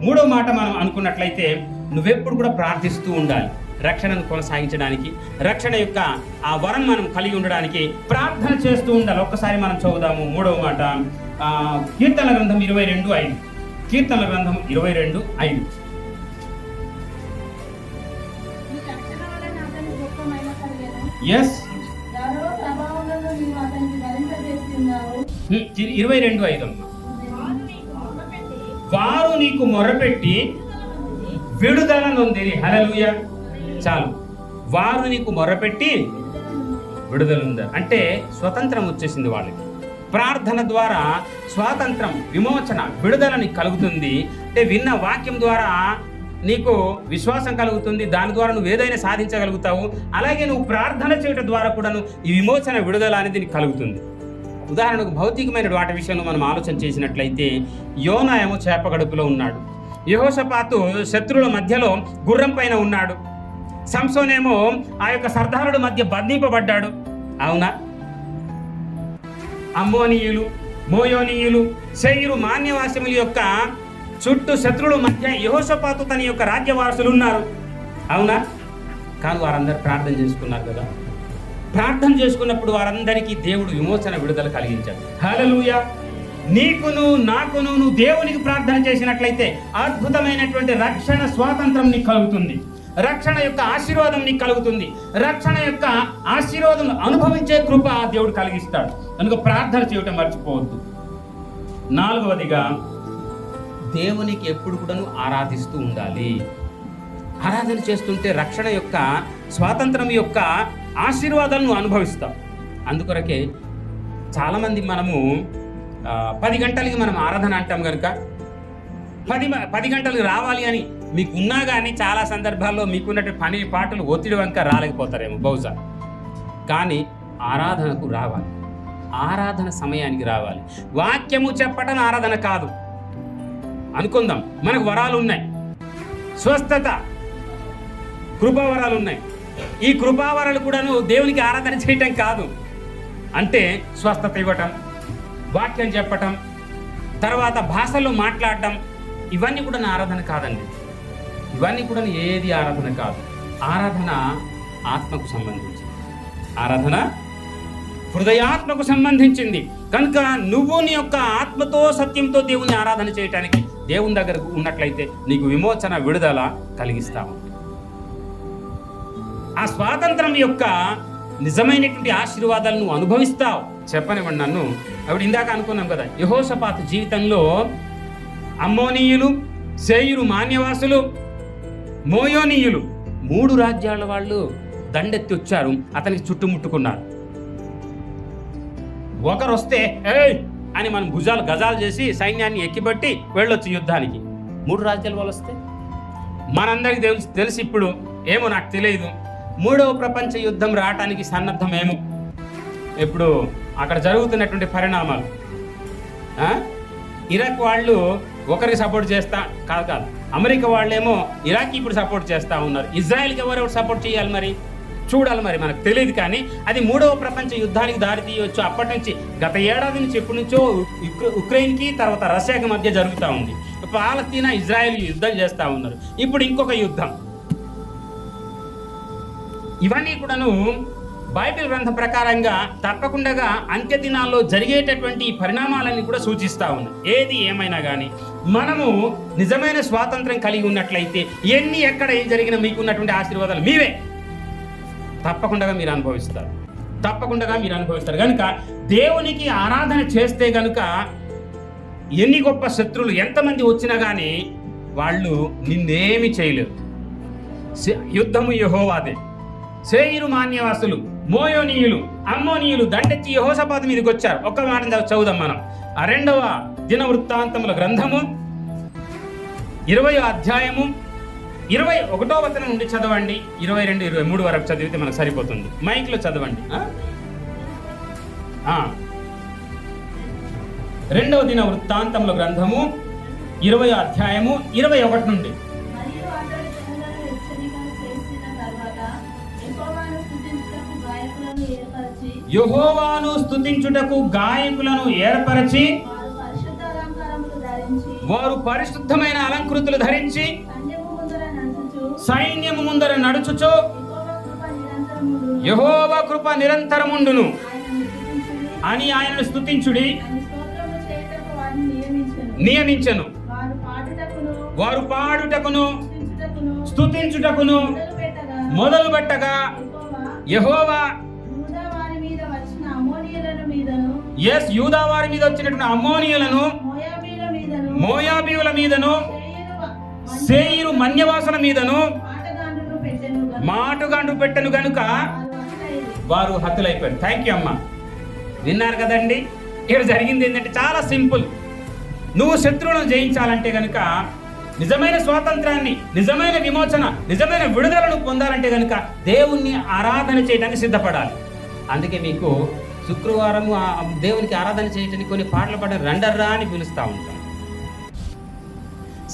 మూడవ మాట మనం అనుకున్నట్లయితే, నువ్వెప్పుడు కూడా ప్రార్థిస్తూ ఉండాలి. రక్షణను కొనసాగించడానికి, రక్షణ యొక్క ఆ వరం మనం కలిగి ఉండడానికి ప్రార్థన చేస్తూ ఉండాలి. ఒక్కసారి మనం చదువుదాము మూడవ మాట. కీర్తనల గ్రంథం 22:5. కీర్తనల గ్రంథం 22:5. ఎస్, 22:5 అమ్మా. వారు నీకు మొరపెట్టి విడుదల నొందిరి. హల్లెలూయా. చాలు. వారు నీకు మొరపెట్టి విడుదల ఉంది అంటే స్వతంత్రం వచ్చేసింది వాళ్ళకి. ప్రార్థన ద్వారా స్వాతంత్రం, విమోచన, విడుదల నీకు కలుగుతుంది. అంటే విన్న వాక్యం ద్వారా నీకు విశ్వాసం కలుగుతుంది. దాని ద్వారా నువ్వు ఏదైనా సాధించగలుగుతావు. అలాగే నువ్వు ప్రార్థన చేయడం ద్వారా కూడా ఈ విమోచన, విడుదల అనేది నీకు కలుగుతుంది. ఉదాహరణకు భౌతికమైన వాటి విషయంలో మనం ఆలోచన చేసినట్లయితే, యోనా ఏమో చేపగడుపులో ఉన్నాడు. యెహోషాపాతు శత్రువుల మధ్యలో గుర్రం పైన ఉన్నాడు. సంసోనేమో ఆ యొక్క సర్దారుల మధ్య బంధింపబడ్డాడు. అవునా? అమ్మోనీయులు, మోయోనీయులు, శేయిరు మాన్యవాసముల యొక్క చుట్టూ శత్రువుల మధ్య యెహోషాపాతు తన యొక్క రాజ్యవాసులు ఉన్నారు. అవునా? కానీ వారందరూ ప్రార్థన చేసుకున్నారు కదా. ప్రార్థన చేసుకున్నప్పుడు వారందరికీ దేవుడు విమోచన, విడుదల కలిగించాడు. హల్లెలూయా. నీకును నాకును నువ్వు దేవునికి ప్రార్థన చేసినట్లయితే అద్భుతమైనటువంటి రక్షణ స్వాతంత్రం నీకు కలుగుతుంది. రక్షణ యొక్క ఆశీర్వాదం నీకు కలుగుతుంది. రక్షణ యొక్క ఆశీర్వాదం అనుభవించే కృప దేవుడు కలిగిస్తాడు. కనుక ప్రార్థన చేయటం మర్చిపోవద్దు. 4వదిగా దేవునికి ఎప్పుడు కూడా ఆరాధిస్తూ ఉండాలి. ఆరాధన చేస్తుంటే రక్షణ యొక్క స్వాతంత్రం యొక్క ఆశీర్వాదాలను అనుభవిస్తాం. అందుకొరకే చాలామంది మనము 10 గంటలకి మనం ఆరాధన అంటాం కనుక 10 గంటలకు రావాలి అని మీకు ఉన్నా కానీ చాలా సందర్భాల్లో మీకున్నట్టు పని పాటలు ఒత్తిడి వంక రాలేకపోతారేమో బహుశా. కానీ ఆరాధనకు రావాలి. ఆరాధన సమయానికి రావాలి. వాక్యము చెప్పటం ఆరాధన కాదు అనుకుందాం. మనకు వరాలు ఉన్నాయి, స్వస్థత, కృపావరాలు ఉన్నాయి. ఈ కృపావరాలు కూడాను దేవునికి ఆరాధన చేయటం కాదు. అంటే స్వస్థత ఇవ్వటం, వాక్యం చెప్పటం, తర్వాత భాషల్లో మాట్లాడటం, ఇవన్నీ కూడా ఆరాధన కాదండి. ఇవన్నీ కూడా ఏది ఆరాధన కాదు. ఆరాధన ఆత్మకు సంబంధించింది. ఆరాధన హృదయాత్మకు సంబంధించింది. కనుక నువ్వు నీ యొక్క ఆత్మతో, సత్యంతో దేవుని ఆరాధన చేయటానికి దేవుని దగ్గర ఉన్నట్లయితే నీకు విమోచన, విడుదల కలిగిస్తాము. ఆ స్వాతంత్రం యొక్క నిజమైనటువంటి ఆశీర్వాదాలను నువ్వు అనుభవిస్తావు. చెప్పనివ్వండి నన్ను. అప్పుడు ఇందాక అనుకున్నాం కదా, యెహోషాపాతు జీవితంలో అమ్మోనీయులు, శేయిరు మాన్యవాసులు, మోయోనీయులు 3 రాజ్యాల వాళ్ళు దండెత్తి వచ్చారు. అతనికి చుట్టుముట్టుకున్నారు. ఒకరు వస్తే ఏయ్ అని మనం భుజాలు గజాలు చేసి సైన్యాన్ని ఎక్కిబట్టి వెళ్ళొచ్చు యుద్ధానికి. 3 రాజ్యాల వాళ్ళు వస్తే మనందరికీ తెలిసి ఇప్పుడు ఏమో నాకు తెలియదు, మూడవ ప్రపంచ యుద్ధం రావటానికి సన్నద్ధమేమో. ఇప్పుడు అక్కడ జరుగుతున్నటువంటి పరిణామాలు, ఇరాక్ వాళ్ళు ఒకరికి సపోర్ట్ చేస్తా కాదు, అమెరికా వాళ్ళేమో ఇరాక్ ఇప్పుడు సపోర్ట్ చేస్తూ ఉన్నారు. ఇజ్రాయెల్కి ఎవరెవరు సపోర్ట్ చేయాలి మరి చూడాలి, మరి మనకు తెలియదు. కానీ అది మూడవ ప్రపంచ యుద్ధానికి దారి తీయవచ్చు. అప్పటి నుంచి గత ఏడాది నుంచి ఎప్పటి నుంచో ఉక్రెయిన్కి తర్వాత రష్యాకి మధ్య జరుగుతూ ఉంది. పాలస్తీనా ఇజ్రాయెల్ యుద్ధం చేస్తూ ఉన్నారు. ఇప్పుడు ఇంకొక యుద్ధం. ఇవన్నీ కూడాను బైబిల్ గ్రంథం ప్రకారంగా తప్పకుండా అంత్య దినాల్లో జరిగేటటువంటి పరిణామాలన్నీ కూడా సూచిస్తూ ఉన్నాయి. ఏది ఏమైనా కానీ మనము నిజమైన స్వాతంత్రం కలిగి ఉన్నట్లయితే ఎక్కడ ఏం జరిగినా మీకున్నటువంటి ఆశీర్వాదాలు మీవే తప్పకుండా మీరు అనుభవిస్తారు. కనుక దేవునికి ఆరాధన చేస్తే గనుక ఎన్ని గొప్ప శత్రువులు ఎంతమంది వచ్చినా కానీ వాళ్ళు నిన్నేమి చేయలేరు. యుద్ధము యెహోవాదే. సేయిరు మాన్యవాసులు, మోయోనీయులు, అమ్మోనీయులు దండెత్తి యెహోషాపాతు మీదకి వచ్చారు. ఒక్క మాట చదువుదాం మనం. ఆ 2వ దినవృత్తాంతముల గ్రంథము 20వ అధ్యాయము 21వ వచనం నుండి చదవండి. 22, 23 వరకు చదివితే మనకు సరిపోతుంది. మైక్లో చదవండి. 2వ దిన వృత్తాంతముల గ్రంథము 20వ అధ్యాయము 21 నుండి. యెహోవాను స్తుతించుటకు గాయకులను ఏర్పరచి వారు పరిశుద్ధమైన అలంకృతులు ధరించి సైన్యము ముందర నడుచుచు యెహోవా కృప నిరంతరముండును అని ఆయనను స్తుతించుడి నియమించెను. వారు పాడుటకును స్తుతించుటకును మొదలు పెట్టగా యెహోవా యూదా వారి మీద వచ్చినటువంటి అమ్మోనీయులను, మోయాబీయుల మీదను, సేయిరు మన్యవాసుల మీదను మాటుగాండు పెట్టెను గనుక వారు హతులైపోయారు. థ్యాంక్ యూ అమ్మా. విన్నారు కదండి. ఇక్కడ జరిగింది ఏంటంటే చాలా సింపుల్. నువ్వు శత్రువులను జయించాలంటే కనుక, నిజమైన స్వాతంత్రాన్ని, నిజమైన విమోచన, నిజమైన విడుదలను పొందాలంటే కనుక దేవుణ్ణి ఆరాధన చేయడానికి సిద్ధపడాలి. అందుకే మీకు శుక్రవారం దేవునికి ఆరాధన చేయడానికి కొన్ని పాటలు పాడడం రండర్రా అని పిలుస్తూ ఉంటాం.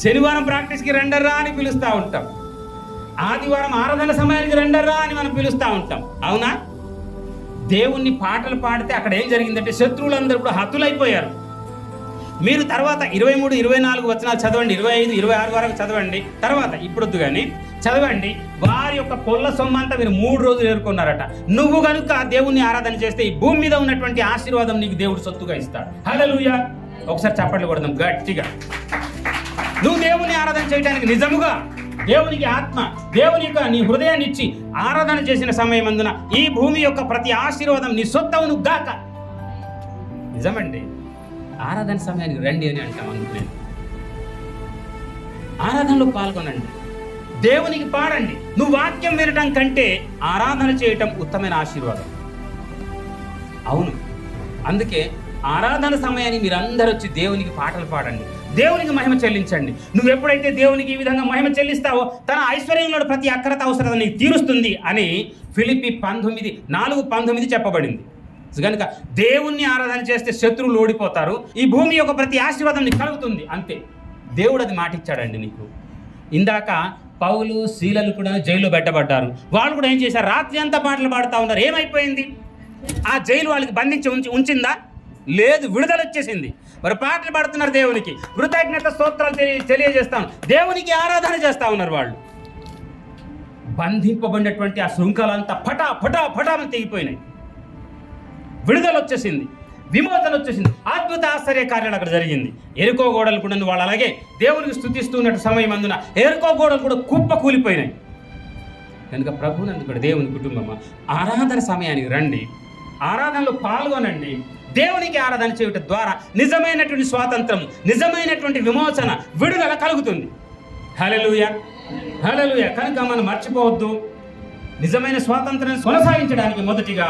శనివారం ప్రాక్టీస్కి రండర్రా అని పిలుస్తూ ఉంటాం. ఆదివారం ఆరాధన సమయానికి రండర్రా అని మనం పిలుస్తూ ఉంటాం. అవునా? దేవుణ్ణి పాటలు పాడితే అక్కడ ఏం జరిగిందంటే శత్రువులందరూ కూడా హతులైపోయారు. మీరు తర్వాత 23, 24 వచనాలు చదవండి, 25, 26 వరకు చదవండి. తర్వాత ఇప్పుడొద్దు కానీ చదవండి. వారి యొక్క పొల్ల సొమ్మంతా మీరు 3 రోజులు ఏరుకున్నారట. నువ్వు కనుక దేవుణ్ణి ఆరాధన చేస్తే ఈ భూమి మీద ఉన్నటువంటి ఆశీర్వాదం నీకు దేవుడు సొత్తుగా ఇస్తాడు. హల్లెలూయా. ఒకసారి చప్పట్లు కొడదాం గట్టిగా. నువ్వు దేవుని ఆరాధన చేయడానికి నిజముగా దేవునికి ఆత్మ, దేవుని యొక్క నీ హృదయాన్ని ఇచ్చి ఆరాధన చేసిన సమయం అందున ఈ భూమి యొక్క ప్రతి ఆశీర్వాదం నీ సొత్తవును గాక. నిజమండి. ఆరాధన సమయానికి రండి అని అంటాం. అందుకు నేను ఆరాధనలో పాల్గొనండి, దేవునికి పాడండి. నువ్వు వాక్యం వినటం కంటే ఆరాధన చేయటం ఉత్తమైన ఆశీర్వాదం. అవును. అందుకే ఆరాధన సమయాన్ని మీరందరూ వచ్చి దేవునికి పాటలు పాడండి, దేవునికి మహిమ చెల్లించండి. నువ్వు ఎప్పుడైతే దేవునికి ఈ విధంగా మహిమ చెల్లిస్తావో తన ఐశ్వర్యంలో ప్రతి అక్కరత అవసరత నీకు తీరుస్తుంది అని ఫిలిప్పీ 4:19 చెప్పబడింది. కనుక దేవుణ్ణి ఆరాధన చేస్తే శత్రువులు ఓడిపోతారు. ఈ భూమి యొక్క ప్రతి ఆశీర్వాదం నీకు కలుగుతుంది. అంతే. దేవుడు అది మాటిచ్చాడండి నీకు. ఇందాక పౌలు, శీలలు కూడా జైల్లో పెట్టబడ్డారు. వాళ్ళు కూడా ఏం చేశారు? రాత్రి అంతా పాటలు పాడుతూ ఉన్నారు. ఏమైపోయింది? ఆ జైలు వాళ్ళకి బంధించి ఉంచిందా? లేదు, విడుదల వచ్చేసింది. మరి పాటలు పాడుతున్నారు, దేవునికి కృతజ్ఞత స్తోత్రాలు తెలియజేస్తాను, దేవునికి ఆరాధన చేస్తూ ఉన్నారు. వాళ్ళు బంధింపబడినటువంటి ఆ శృంఖలంతా ఫటా ఫటా ఫటామని తెగిపోయినాయి. విడుదల వచ్చేసింది, విమోచన వచ్చేసింది, అద్భుత ఆశ్చర్య కార్యాలు అక్కడ జరిగింది. ఎరుకో గోడలు కూడా వాళ్ళు అలాగే దేవునికి స్తుతిస్తున్నట్టు సమయం అందున ఎరుకో గోడలు కూడా కుప్ప కూలిపోయినాయి. కనుక ప్రభునందు కూడా దేవుని కుటుంబం ఆరాధన సమయానికి రండి, ఆరాధనలో పాల్గొనండి. దేవునికి ఆరాధన చేయటం ద్వారా నిజమైనటువంటి స్వాతంత్రం, నిజమైనటువంటి విమోచన, విడుదల కలుగుతుంది. హల్లెలూయా, హల్లెలూయా. కనుక మనం మర్చిపోవద్దు, నిజమైన స్వాతంత్రాన్ని కొనసాగించడానికి మొదటిగా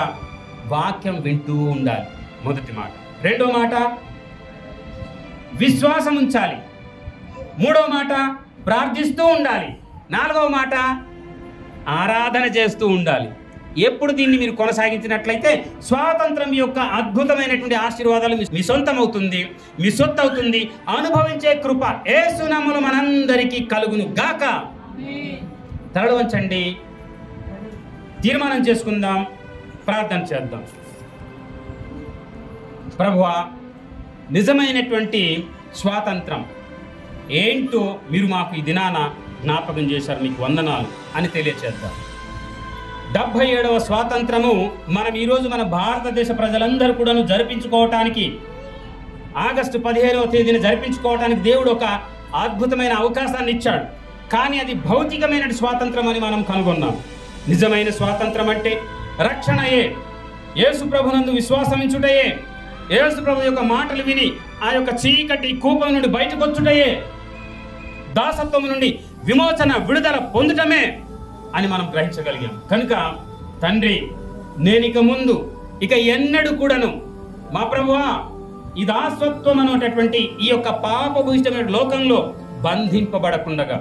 వాక్యం వింటూ ఉండాలి. మొదటి మాట. రెండో మాట విశ్వాసం ఉంచాలి. మూడో మాట ప్రార్థిస్తూ ఉండాలి. నాలుగవ మాట ఆరాధన చేస్తూ ఉండాలి. ఎప్పుడు దీన్ని మీరు కొనసాగించినట్లయితే స్వాతంత్రం యొక్క అద్భుతమైనటువంటి ఆశీర్వాదాలు మీ సొంతం అవుతుంది, మీ సొత్తు అవుతుంది. అనుభవించే కృప యేసు నామములో మనందరికీ కలుగును గాక. తలలు వంచండి, తీర్మానం చేసుకుందాం, ప్రార్థన చేద్దాం. ప్రభువా, నిజమైనటువంటి స్వాతంత్రం ఏంటో మీరు మాకు ఈ దినాన జ్ఞాపకం చేశారు, మీకు వందనాలు అని తెలియచేద్దాం. 77వ స్వాతంత్రము మనం ఈరోజు మన భారతదేశ ప్రజలందరూ కూడాను జరిపించుకోవటానికి, ఆగస్టు 15వ తేదీన జరిపించుకోవటానికి దేవుడు ఒక అద్భుతమైన అవకాశాన్ని ఇచ్చాడు. కానీ అది భౌతికమైన స్వాతంత్రం అని మనం కనుగొన్నాం. నిజమైన స్వాతంత్రం అంటే రక్షణయే, యేసు ప్రభునందు విశ్వాసమించుటయే, యేసు ప్రభు యొక్క మాటలు విని ఆ యొక్క చీకటి కూపం నుండి బయటకు వచ్చుటయే, దాసత్వం నుండి విమోచన విడుదల పొందటమే అని మనం గ్రహించగలిగాం. కనుక తండ్రి, నేను ఇక ముందు ఇక ఎన్నడూ కూడాను మా ప్రభువా ఈ దాసత్వం అనేటటువంటి ఈ యొక్క పాపభూయిష్టమైన లోకంలో బంధింపబడకుండగా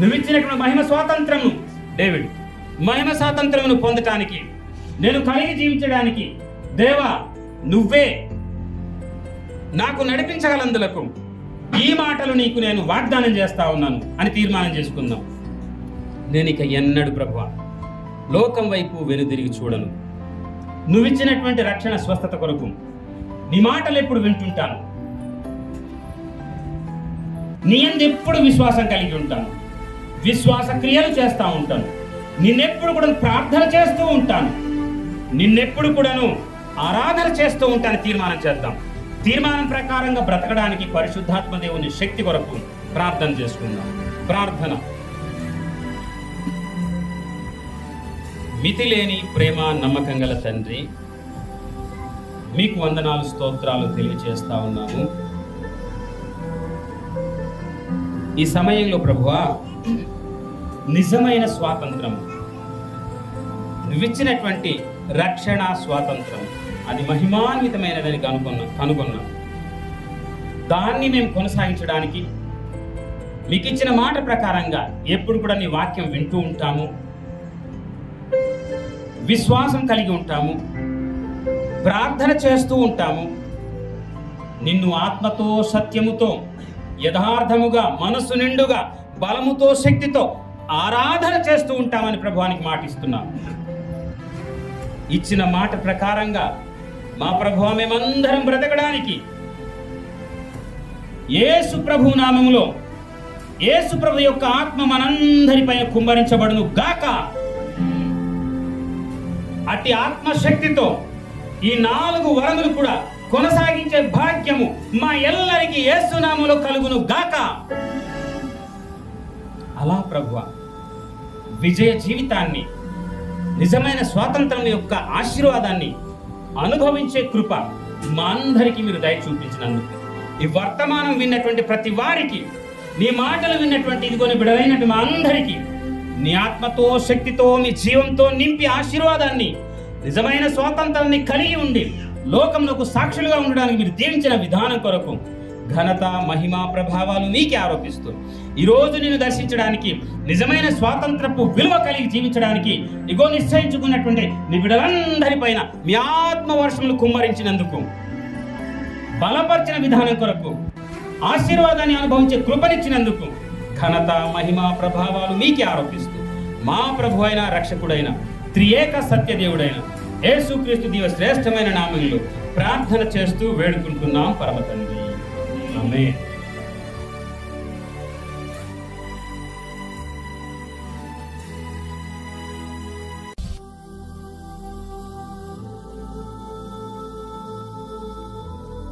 నువ్విచ్చినటువంటి మహిమ స్వాతంత్రము, డేవిడ్ మహిమ స్వాతంత్రమును పొందటానికి, నేను కలిగి జీవించడానికి దేవా నువ్వే నాకు నడిపించగలందులకు ఈ మాటలు నీకు నేను వాగ్దానం చేస్తా ఉన్నాను అని తీర్మానం చేసుకుందాం. నేను ఇక ఎన్నడూ ప్రభువా లోకం వైపు వెనుదిరిగి చూడను. నువ్విచ్చినటువంటి రక్షణ స్వస్థత కొరకు నీ మాటలు ఎప్పుడు వింటుంటాను, నీ యందు ఎప్పుడు విశ్వాసం కలిగి ఉంటాను, విశ్వాస క్రియలు చేస్తూ ఉంటాను, నిన్నెప్పుడు కూడా ప్రార్థన చేస్తూ ఉంటాను, నిన్నెప్పుడు కూడాను ఆరాధన చేస్తూ ఉంటాను. తీర్మానం చేద్దాం. తీర్మానం ప్రకారంగా బ్రతకడానికి పరిశుద్ధాత్మ దేవుని శక్తి కొరకు ప్రార్థన చేసుకుందాం. ప్రార్థన. మితిలేని ప్రేమ నమ్మకం గల తండ్రి, మీకు వందనాలు స్తోత్రాలు తెలియజేస్తా ఉన్నాము. ఈ సమయంలో ప్రభువా నిజమైన స్వాతంత్రం, నువ్విచ్చినటువంటి రక్షణ స్వాతంత్రం అది మహిమాన్వితమైనదని కనుగొన్నాం. దాన్ని మేము కొనసాగించడానికి మీకు ఇచ్చిన మాట ప్రకారంగా ఎప్పుడు కూడా నీ వాక్యం వింటూ ఉంటాము, విశ్వాసం కలిగి ఉంటాము, ప్రార్థన చేస్తూ ఉంటాము, నిన్ను ఆత్మతో సత్యముతో యథార్థముగా మనస్సు నిండుగా బలముతో శక్తితో ఆరాధన చేస్తూ ఉంటామని ప్రభువానికి మాటిస్తున్నాం. ఇచ్చిన మాట ప్రకారంగా మా ప్రభువా మేమందరం బ్రతకడానికి యేసు ప్రభు నామములో యేసు ప్రభు యొక్క ఆత్మ మనందరిపైన కుమ్మరించబడును గాక. అట్టి ఆత్మశక్తితో ఈ 4 వరములు కూడా కొనసాగించే భాగ్యము మా ఎల్లరికి యేసు నామములో కలుగును గాక. అలా ప్రభువా విజయ జీవితాన్ని, నిజమైన స్వాతంత్రం యొక్క ఆశీర్వాదాన్ని అనుభవించే కృప మా అందరికీ మీరు దయ చూపించినందుకు, ఈ వర్తమానం విన్నటువంటి ప్రతి వారికి, నీ మాటలు విన్నటువంటి ఇదిగోని బిడలైనటువంటి మా అందరికీ నీ ఆత్మతో శక్తితో మీ జీవంతో నింపి ఆశీర్వాదాన్ని, నిజమైన స్వాతంత్రాన్ని కలిగి ఉండి లోకంలోకి సాక్షులుగా ఉండడానికి మీరు దీవించిన విధానం కొరకు ఘనత మహిమ ప్రభావాలు మీకే ఆరోపిస్తూ ఈరోజు నేను దర్శించడానికి, నిజమైన స్వాతంత్రపు విలువ కలిగి జీవించడానికి ఇగో నిశ్చయించుకున్నటువంటి నీ బిడ్డలందరిపైన మీ ఆత్మ వర్షములు కుమ్మరించినందుకు, బలపరిచిన విధానం కొరకు, ఆశీర్వాదాన్ని అనుభవించే కృపనిచ్చినందుకు ఘనత మహిమ ప్రభావాలు మీకే ఆరోపిస్తూ మా ప్రభు అయిన రక్షకుడైన త్రియేక సత్యదేవుడైన యేసుక్రీస్తు దివ శ్రేష్టమైన నామంలో ప్రార్థన చేస్తూ వేడుకుంటున్నాం పరమ తండ్రి. ఆమేన్.